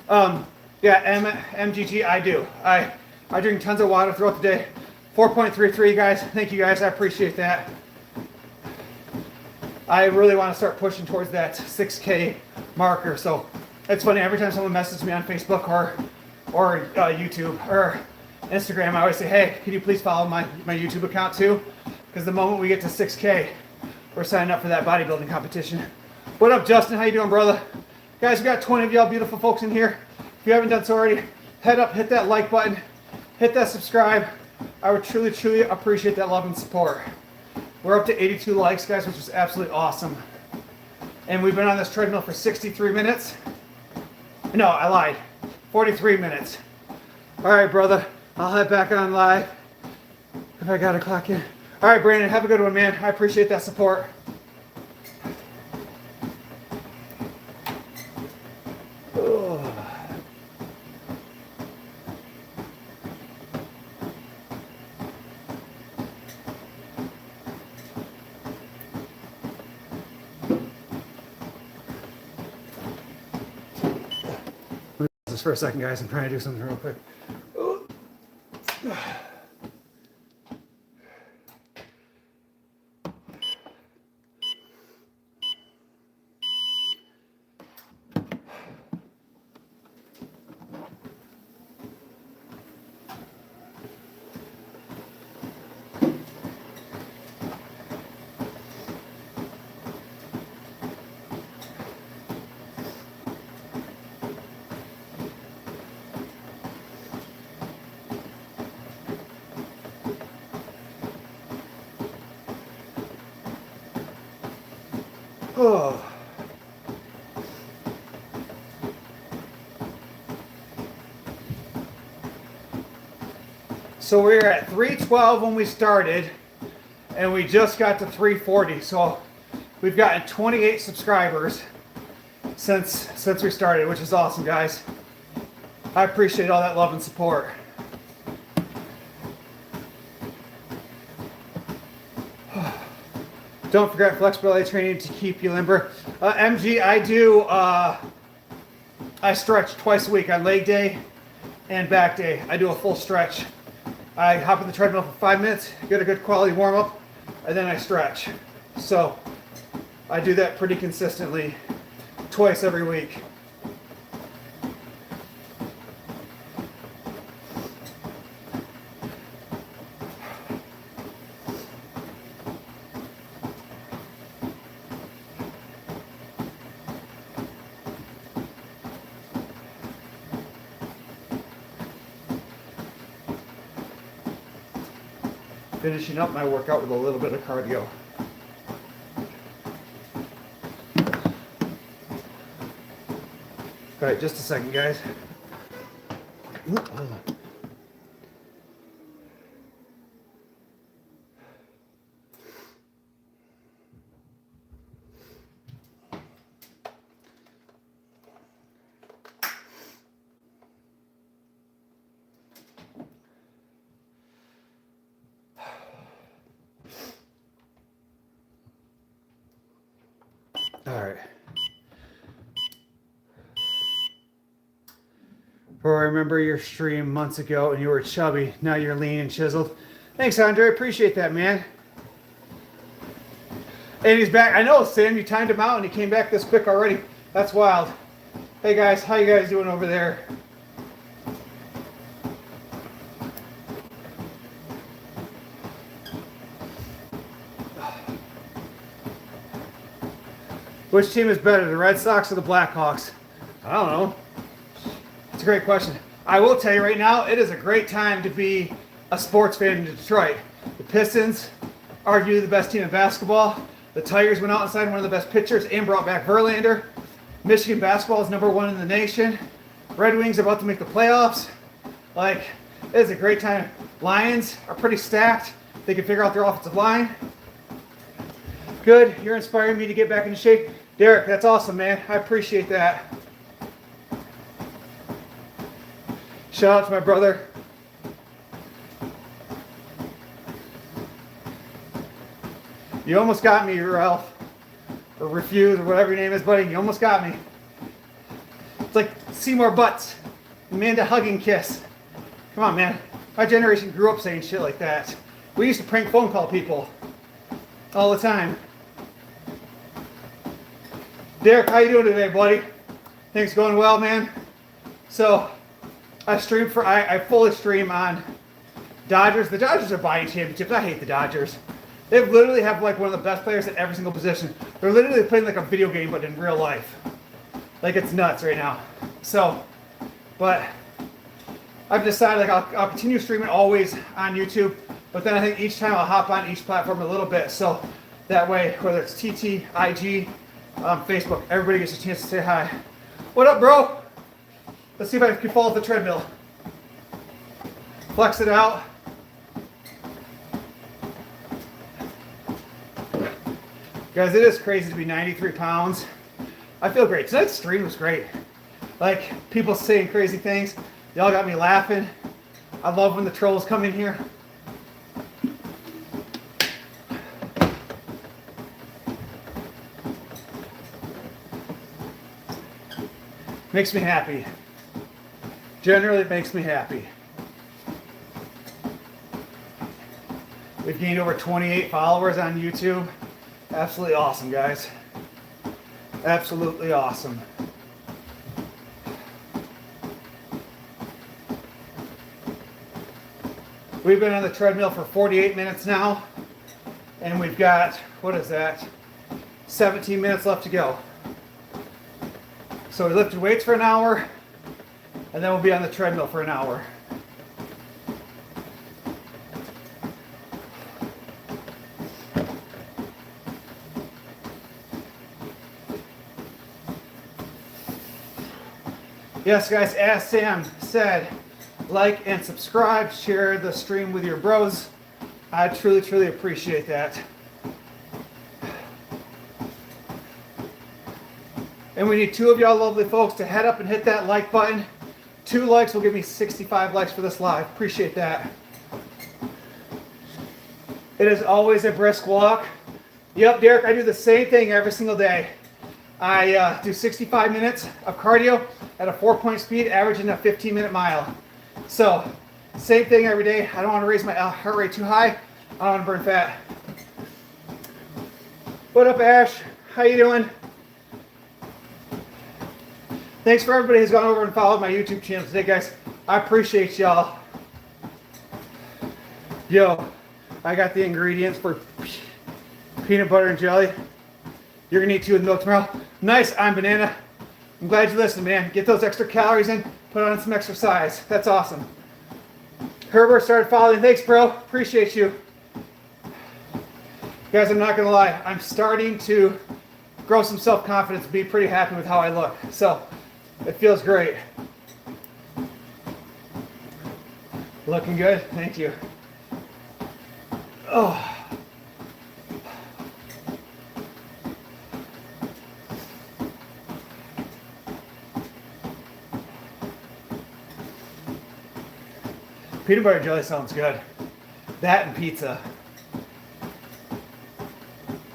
Yeah, MGG, I do. I drink tons of water throughout the day. 4.33 guys. Thank you guys. I appreciate that. I really want to start pushing towards that 6K marker. So it's funny, every time someone messages me on Facebook or YouTube or Instagram, I always say, hey, can you please follow my YouTube account too? Because the moment we get to 6K, we're signing up for that bodybuilding competition. What up, Justin? How you doing, brother? Guys, we got 20 of y'all beautiful folks in here. If you haven't done so already, head up, hit that like button, hit that subscribe. I would truly, truly appreciate that love and support. We're up to 82 likes, guys, which is absolutely awesome. And we've been on this treadmill for 63 minutes. No, I lied. 43 minutes. All right, brother. I'll head back on live if I gotta clock in. All right, Brandon, have a good one, man. I appreciate that support. Just for a second, guys. I'm trying to do something real quick. Oh. So we were at 312 when we started, and we just got to 340. So we've gotten 28 subscribers since we started, which is awesome, guys. I appreciate all that love and support. Don't forget flexibility training to keep you limber. MG, I do, I stretch twice a week on leg day and back day. I do a full stretch. I hop in the treadmill for 5 minutes, get a good quality warm up, and then I stretch. So I do that pretty consistently, twice every week. Finishing up my workout with a little bit of cardio. All right, just a second, guys. All right. Bro, I remember your stream months ago and you were chubby. Now you're lean and chiseled. Thanks, Andre. Appreciate that, man. And he's back. I know, Sam, you timed him out and he came back this quick already. That's wild. Hey, guys. How you guys doing over there? Which team is better, the Red Sox or the Blackhawks? I don't know. It's a great question. I will tell you right now, it is a great time to be a sports fan in Detroit. The Pistons, arguably the best team in basketball. The Tigers went out and signed one of the best pitchers and brought back Verlander. Michigan basketball is #1 in the nation. Red Wings are about to make the playoffs. Like, it is a great time. Lions are pretty stacked. They can figure out their offensive line. Good. You're inspiring me to get back into shape. Derek, that's awesome, man. I appreciate that. Shout out to my brother. You almost got me, Ralph. Or Refuse, or whatever your name is, buddy. You almost got me. It's like Seymour Butts. Amanda Hugging Kiss. Come on, man. My generation grew up saying shit like that. We used to prank phone call people all the time. Derek, how you doing today, buddy? Things going well, man? So, I fully stream on Dodgers. The Dodgers are buying championships. I hate the Dodgers. They literally have like one of the best players at every single position. They're literally playing like a video game, but in real life. Like, it's nuts right now. So, but I've decided like I'll continue streaming always on YouTube, but then I think each time I'll hop on each platform a little bit. So that way, whether it's TT, IG, Facebook, everybody gets a chance to say hi. What up, bro? Let's see if I can fall off the treadmill. Flex it out. Guys, it is crazy to be 93 pounds. I feel great. Tonight's stream was great. Like, people saying crazy things. Y'all got me laughing. I love when the trolls come in here. Makes me happy. Generally, it makes me happy. We've gained over 28 followers on YouTube. Absolutely awesome, guys. Absolutely awesome. We've been on the treadmill for 48 minutes now, and we've got, what is that? 17 minutes left to go. So we lifted weights for an hour, and then we'll be on the treadmill for an hour. Yes, guys, as Sam said, like and subscribe, share the stream with your bros. I truly, truly appreciate that. And we need 2 of y'all lovely folks to head up and hit that like button. 2 likes will give me 65 likes for this live. Appreciate that. It is always a brisk walk. Yep, Derek, I do the same thing every single day. I do 65 minutes of cardio at a 4-point speed, averaging a 15-minute mile. So, same thing every day. I don't want to raise my heart rate too high. I don't want to burn fat. What up, Ash? How you doing? Thanks for everybody who's gone over and followed my YouTube channel today, guys. I appreciate y'all. Yo, I got the ingredients for peanut butter and jelly. You're gonna eat 2 with milk tomorrow. Nice, I'm Banana. I'm glad you listened, man. Get those extra calories in, put on some exercise. That's awesome. Herbert started following. Thanks, bro. Appreciate you. Guys, I'm not gonna lie. I'm starting to grow some self-confidence, be pretty happy with how I look. So, it feels great. Looking good? Thank you. Oh. Peanut butter jelly sounds good. That and pizza.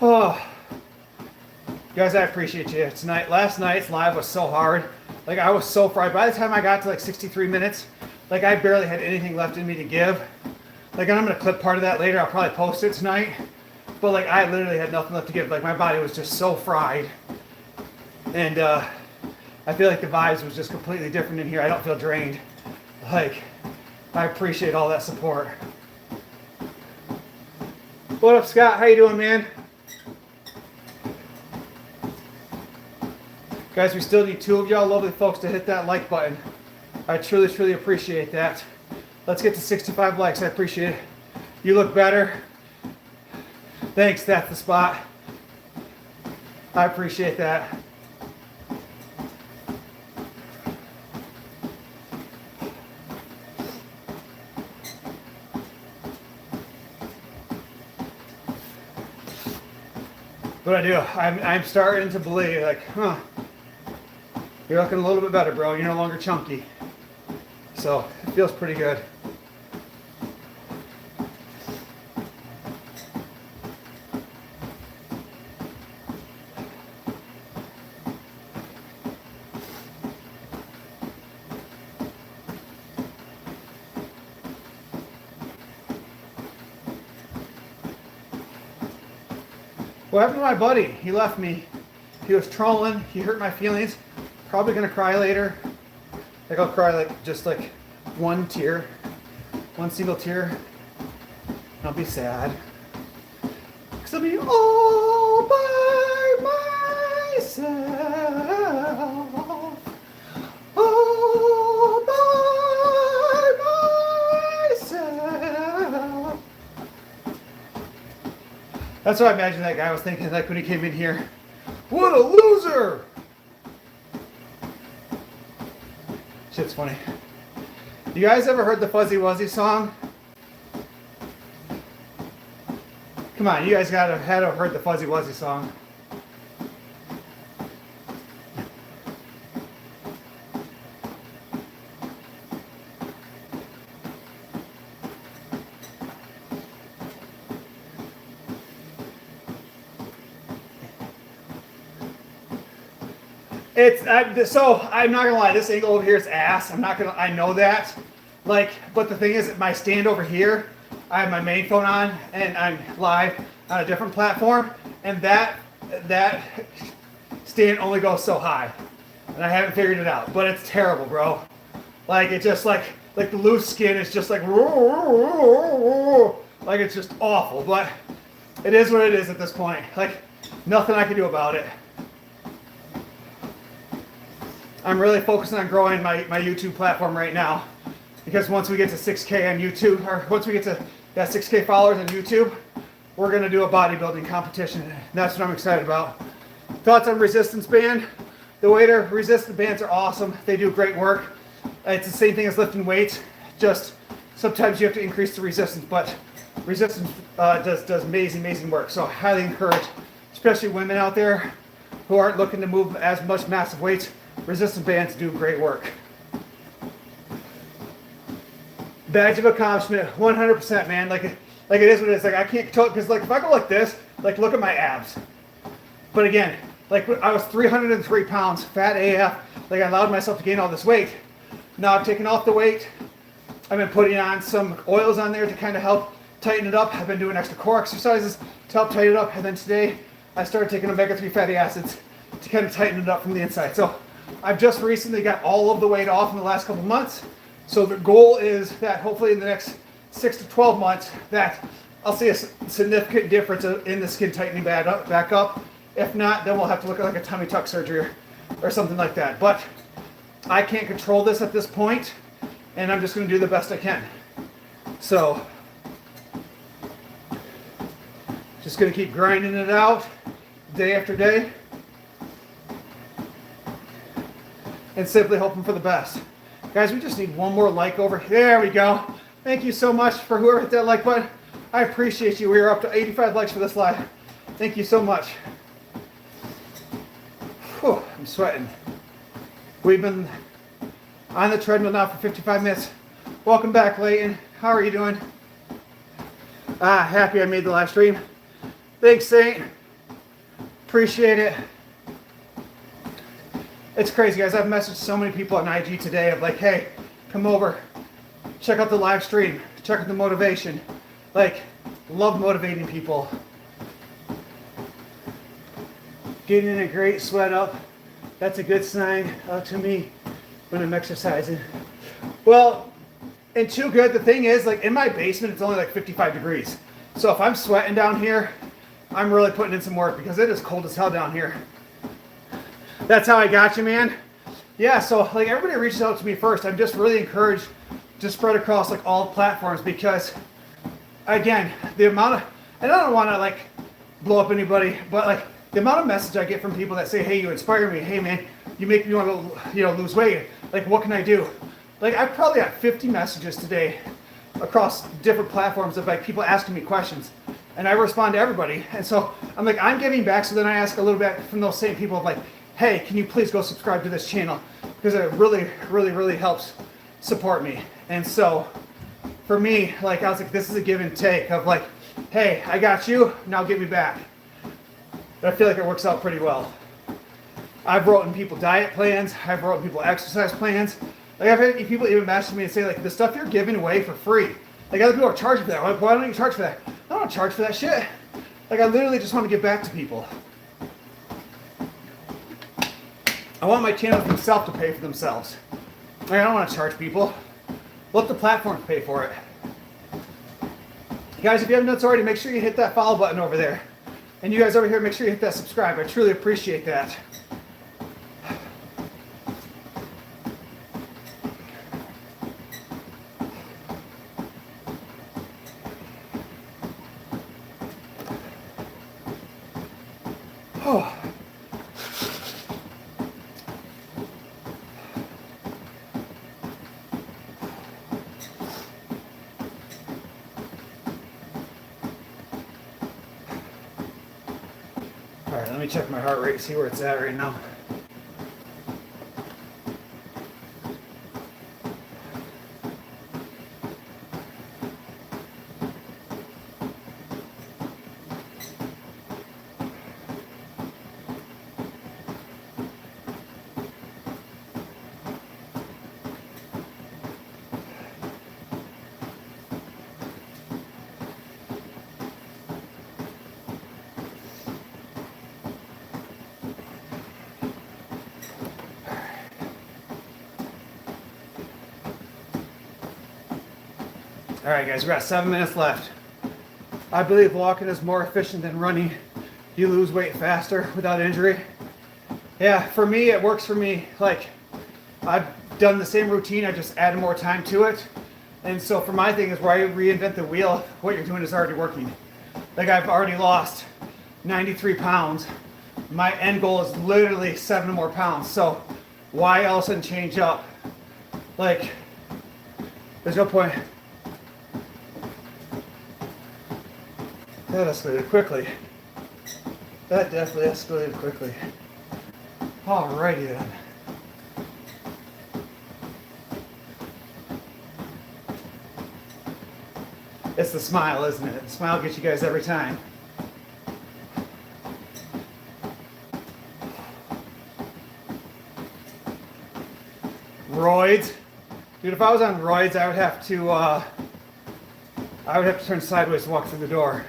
Oh. Guys, I appreciate you tonight. Last night's live was so hard. Like, I was so fried. By the time I got to like 63 minutes, like I barely had anything left in me to give. Like, and I'm going to clip part of that later. I'll probably post it tonight. But like, I literally had nothing left to give. Like, my body was just so fried. And I feel like the vibes was just completely different in here. I don't feel drained. Like, I appreciate all that support. What up, Scott? How you doing, man? Guys, we still need 2 of y'all lovely folks to hit that like button. I truly, truly appreciate that. Let's get to 65 likes. I appreciate it. You look better. Thanks, that's the spot. I appreciate that. But I do. I'm starting to believe, like, huh, you're looking a little bit better, bro. You're no longer chunky. So it feels pretty good. What happened to my buddy? He left me. He was trolling. He hurt my feelings. Probably gonna cry later. Like I'll cry like just like one tear, one single tear. And I'll be sad. Cause I'll be all by myself. All by myself. That's what I imagine that guy was thinking like when he came in here. What a loser! Shit's funny. You guys ever heard the Fuzzy Wuzzy song? Come on, you guys had to have heard the Fuzzy Wuzzy song. I'm not gonna lie, this angle over here is ass. I know that. Like, but the thing is, my stand over here, I have my main phone on, and I'm live on a different platform, and that stand only goes so high, and I haven't figured it out. But it's terrible, bro. Like it just like the loose skin is just like it's just awful. But it is what it is at this point. Like nothing I can do about it. I'm really focusing on growing my YouTube platform right now, because once we get to 6K on YouTube, or once we get to 6K followers on YouTube, we're going to do a bodybuilding competition. And that's what I'm excited about. Thoughts on resistance band? The waiter resistance bands are awesome. They do great work. It's the same thing as lifting weights, just sometimes you have to increase the resistance, but resistance does amazing work. So I highly encourage, especially women out there who aren't looking to move as much massive weights, resistance bands do great work. Badge of accomplishment, 100%, man. Like it is what it is. Like I can't control it, because like if I go like this, like look at my abs. But again, like I was 303 pounds, fat AF. Like I allowed myself to gain all this weight. Now I've taken off the weight. I've been putting on some oils on there to kind of help tighten it up. I've been doing extra core exercises to help tighten it up. And then today I started taking omega-3 fatty acids to kind of tighten it up from the inside. So I've just recently got all of the weight off in the last couple months. So the goal is that hopefully in the next 6 to 12 months that I'll see a significant difference in the skin tightening back up. If not, then we'll have to look at like a tummy tuck surgery or something like that. But I can't control this at this point, and I'm just going to do the best I can. So just going to keep grinding it out day after day. And simply hoping for the best. Guys, we just need one more like over here. There we go. Thank you so much for whoever hit that like button. I appreciate you. We are up to 85 likes for this live. Thank you so much. Whew, I'm sweating. We've been on the treadmill now for 55 minutes. Welcome back, Layton. How are you doing? Happy I made the live stream. Thanks, Saint. Appreciate it. It's crazy, guys. I've messaged so many people on IG today of like, hey, come over, check out the live stream, check out the motivation. Like, love motivating people. Getting a great sweat up. That's a good sign to me when I'm exercising. Well, and too good. The thing is, like in my basement, it's only like 55 degrees. So if I'm sweating down here, I'm really putting in some work because it is cold as hell down here. That's how I got you, man. Yeah, so like everybody reaches out to me first. I'm just really encouraged to spread across like all platforms because, again, the amount of, and I don't want to like blow up anybody, but like the amount of message I get from people that say, hey, you inspire me. Hey, man, you make me want to, lose weight. Like, what can I do? Like, I've probably got 50 messages today across different platforms of like people asking me questions. and I respond to everybody. And so I'm like, I'm giving back. So then I ask a little bit from those same people of like, hey, can you please go subscribe to this channel? Because it really, really, really helps support me. And so for me, like, I was like, this is a give and take of like, hey, I got you, now give me back. But I feel like it works out pretty well. I've written people diet plans. I've written people exercise plans. Like, I've had people even message me and say, like, the stuff you're giving away for free. Like, other people are charging for that. Like, why don't you charge for that? I don't want to charge for that shit. Like, I literally just want to give back to people. I want my channels themselves to pay for themselves. Like, I don't want to charge people. Let the platforms pay for it. Guys, if you haven't done so already, make sure you hit that follow button over there. And you guys over here, make sure you hit that subscribe. I truly appreciate that. Oh. All right, let me check my heart rate, see where it's at right now. All right, guys, we got 7 minutes left. I believe walking is more efficient than running. You lose weight faster without injury. Yeah, for me, it works for me. Like, I've done the same routine, I just added more time to it. And so for my thing is where I reinvent the wheel, what you're doing is already working. Like, I've already lost 93 pounds. My end goal is literally 7 more pounds. So why all of a sudden change up? Like, there's no point. That escalated quickly. That definitely escalated quickly. Alrighty then. It's the smile, isn't it? The smile gets you guys every time. Roids. Dude, if I was on roids, I would have to turn sideways to walk through the door.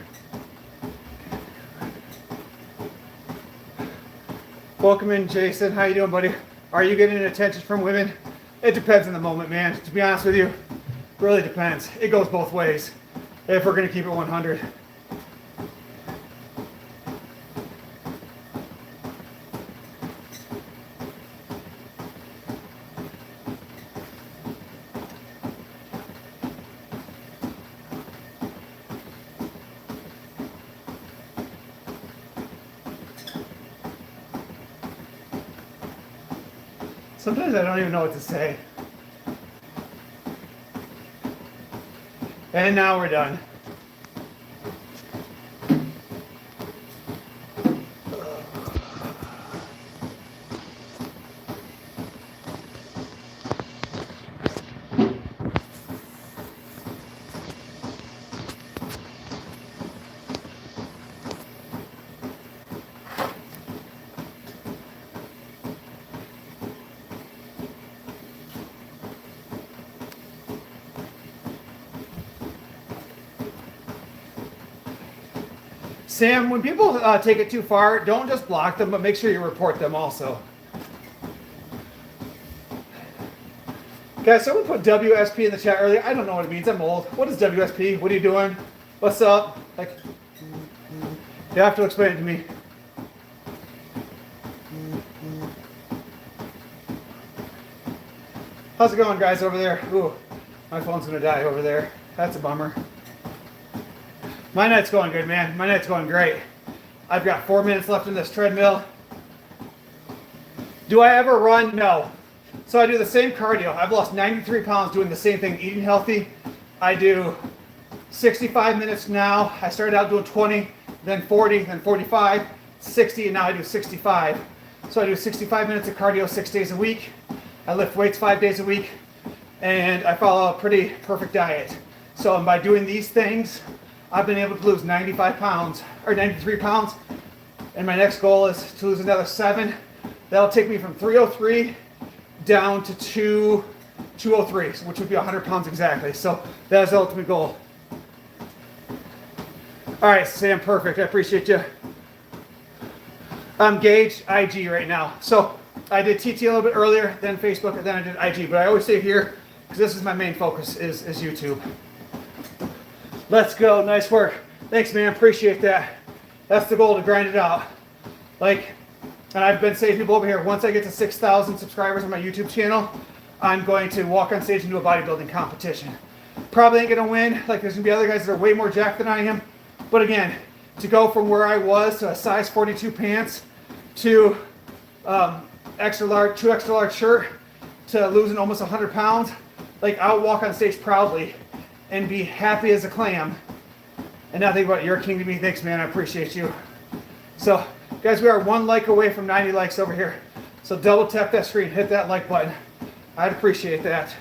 Welcome in, Jason. How you doing, buddy? Are you getting attention from women? It depends on the moment, man. To be honest with you, really depends. It goes both ways. If we're gonna keep it 100. Sometimes I don't even know what to say. And now we're done. Sam, when people take it too far, don't just block them, but make sure you report them also. Guys, someone put WSP in the chat earlier. I don't know what it means. I'm old. What is WSP? What are you doing? What's up? Like, you have to explain it to me. How's it going, guys, over there? Ooh, my phone's gonna die over there. That's a bummer. My night's going good, man. My night's going great. I've got 4 minutes left in this treadmill. Do I ever run? No. So I do the same cardio. I've lost 93 pounds doing the same thing, eating healthy. I do 65 minutes now. I started out doing 20, then 40, then 45, 60, and now I do 65. So I do 65 minutes of cardio 6 days a week. I lift weights 5 days a week, and I follow a pretty perfect diet. So by doing these things, I've been able to lose 95 pounds, or 93 pounds, and my next goal is to lose another 7. That'll take me from 303 down to 203, which would be 100 pounds exactly. So that's the ultimate goal. All right, Sam, perfect. I appreciate you. I'm Gage, IG right now. So I did TT a little bit earlier, then Facebook, and then I did IG. But I always stay here because this is my main focus, is YouTube. Let's go. Nice work. Thanks, man. Appreciate that. That's the goal, to grind it out. Like, and I've been saying to people over here, once I get to 6,000 subscribers on my YouTube channel, I'm going to walk on stage and do a bodybuilding competition. Probably ain't going to win. Like, there's going to be other guys that are way more jacked than I am. But again, to go from where I was to a size 42 pants to extra large, 2 extra large shirt to losing almost 100 pounds, like, I'll walk on stage proudly and be happy as a clam. And now think about it, you're a king to me. Thanks, man. I appreciate you. So, guys, we are 1 like away from 90 likes over here. So double tap that screen, hit that like button. I'd appreciate that.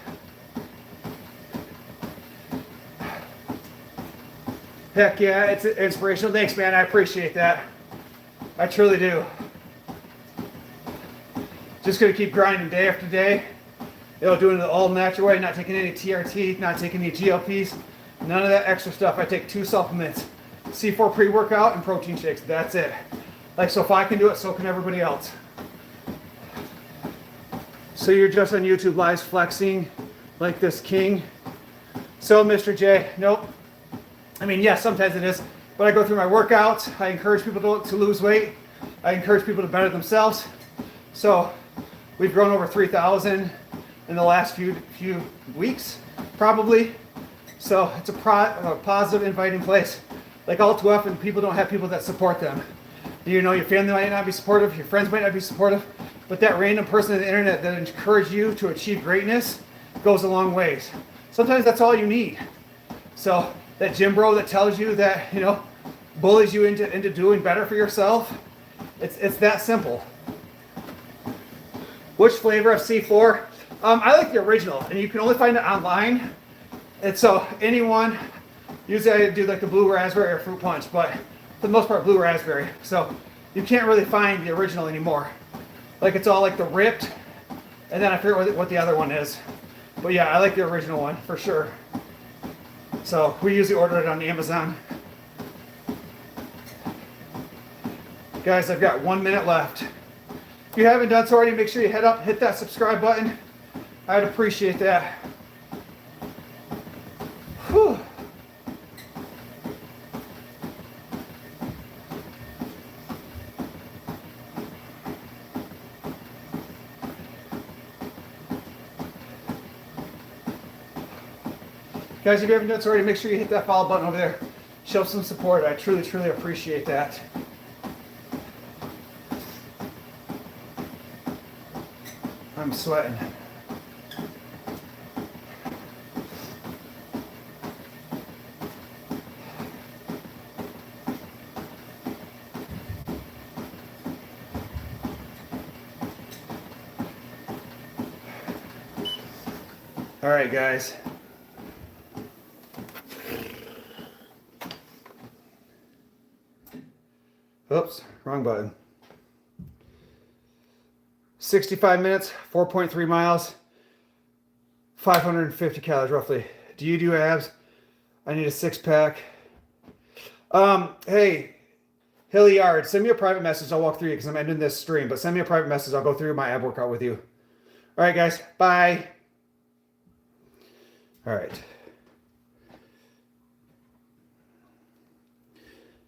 Heck yeah, it's inspirational. Thanks, man. I appreciate that. I truly do. Just gonna keep grinding day after day. Doing it all natural way, not taking any TRT, not taking any GLPs, none of that extra stuff. I take 2 supplements, C4 pre-workout and protein shakes. That's it. Like, so if I can do it, so can everybody else. So you're just on YouTube live flexing like this king. So Mr. J, nope. I mean, yes, sometimes it is, but I go through my workouts. I encourage people to lose weight. I encourage people to better themselves. So we've grown over 3,000 in the last few weeks, probably. So it's a positive, inviting place. Like, all too often, people don't have people that support them. You know, your family might not be supportive, your friends might not be supportive, but that random person on the internet that encourages you to achieve greatness goes a long ways. Sometimes that's all you need. So that gym bro that tells you that, you know, bullies you into doing better for yourself, it's that simple. Which flavor of C4? I like the original, and you can only find it online. And so anyone, usually I do like the blue raspberry or fruit punch, but for the most part, blue raspberry. So you can't really find the original anymore. Like, it's all like the ripped, and then I forget what the other one is. But yeah, I like the original one for sure. So we usually order it on Amazon. Guys, I've got 1 minute left. If you haven't done so already, make sure you hit that subscribe button. I'd appreciate that. Whew. Guys, if you haven't done so already, make sure you hit that follow button over there. Show some support. I truly, truly appreciate that. I'm sweating. All right, guys. Oops, wrong button. 65 minutes, 4.3 miles, 550 calories roughly. Do you do abs? I need a 6-pack. Hey, Hilliard, send me a private message. I'll walk through you because I'm ending this stream, but send me a private message. I'll go through my ab workout with you. All right, guys. Bye. All right.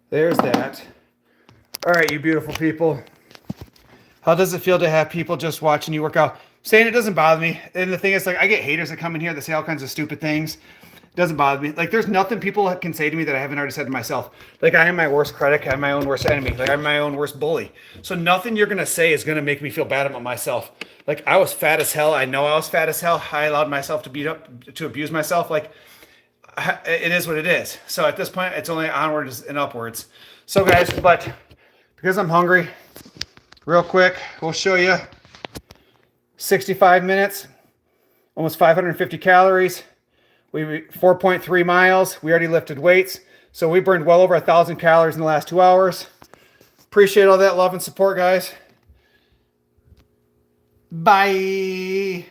There's that. All right, you beautiful people. How does it feel to have people just watching you work out? Saying it doesn't bother me. And the thing is, like, I get haters that come in here that say all kinds of stupid things. It doesn't bother me. Like, there's nothing people can say to me that I haven't already said to myself. Like, I am my worst critic. I'm my own worst enemy. Like, I'm my own worst bully. So nothing you're going to say is going to make me feel bad about myself. Like, I was fat as hell. I know I was fat as hell. I allowed myself to abuse myself. Like, it is what it is. So at this point, it's only onwards and upwards. So guys, but because I'm hungry, real quick, we'll show you 65 minutes, almost 550 calories. We 4.3 miles. We already lifted weights. So we burned well over 1,000 calories in the last 2 hours. Appreciate all that love and support, guys. Bye.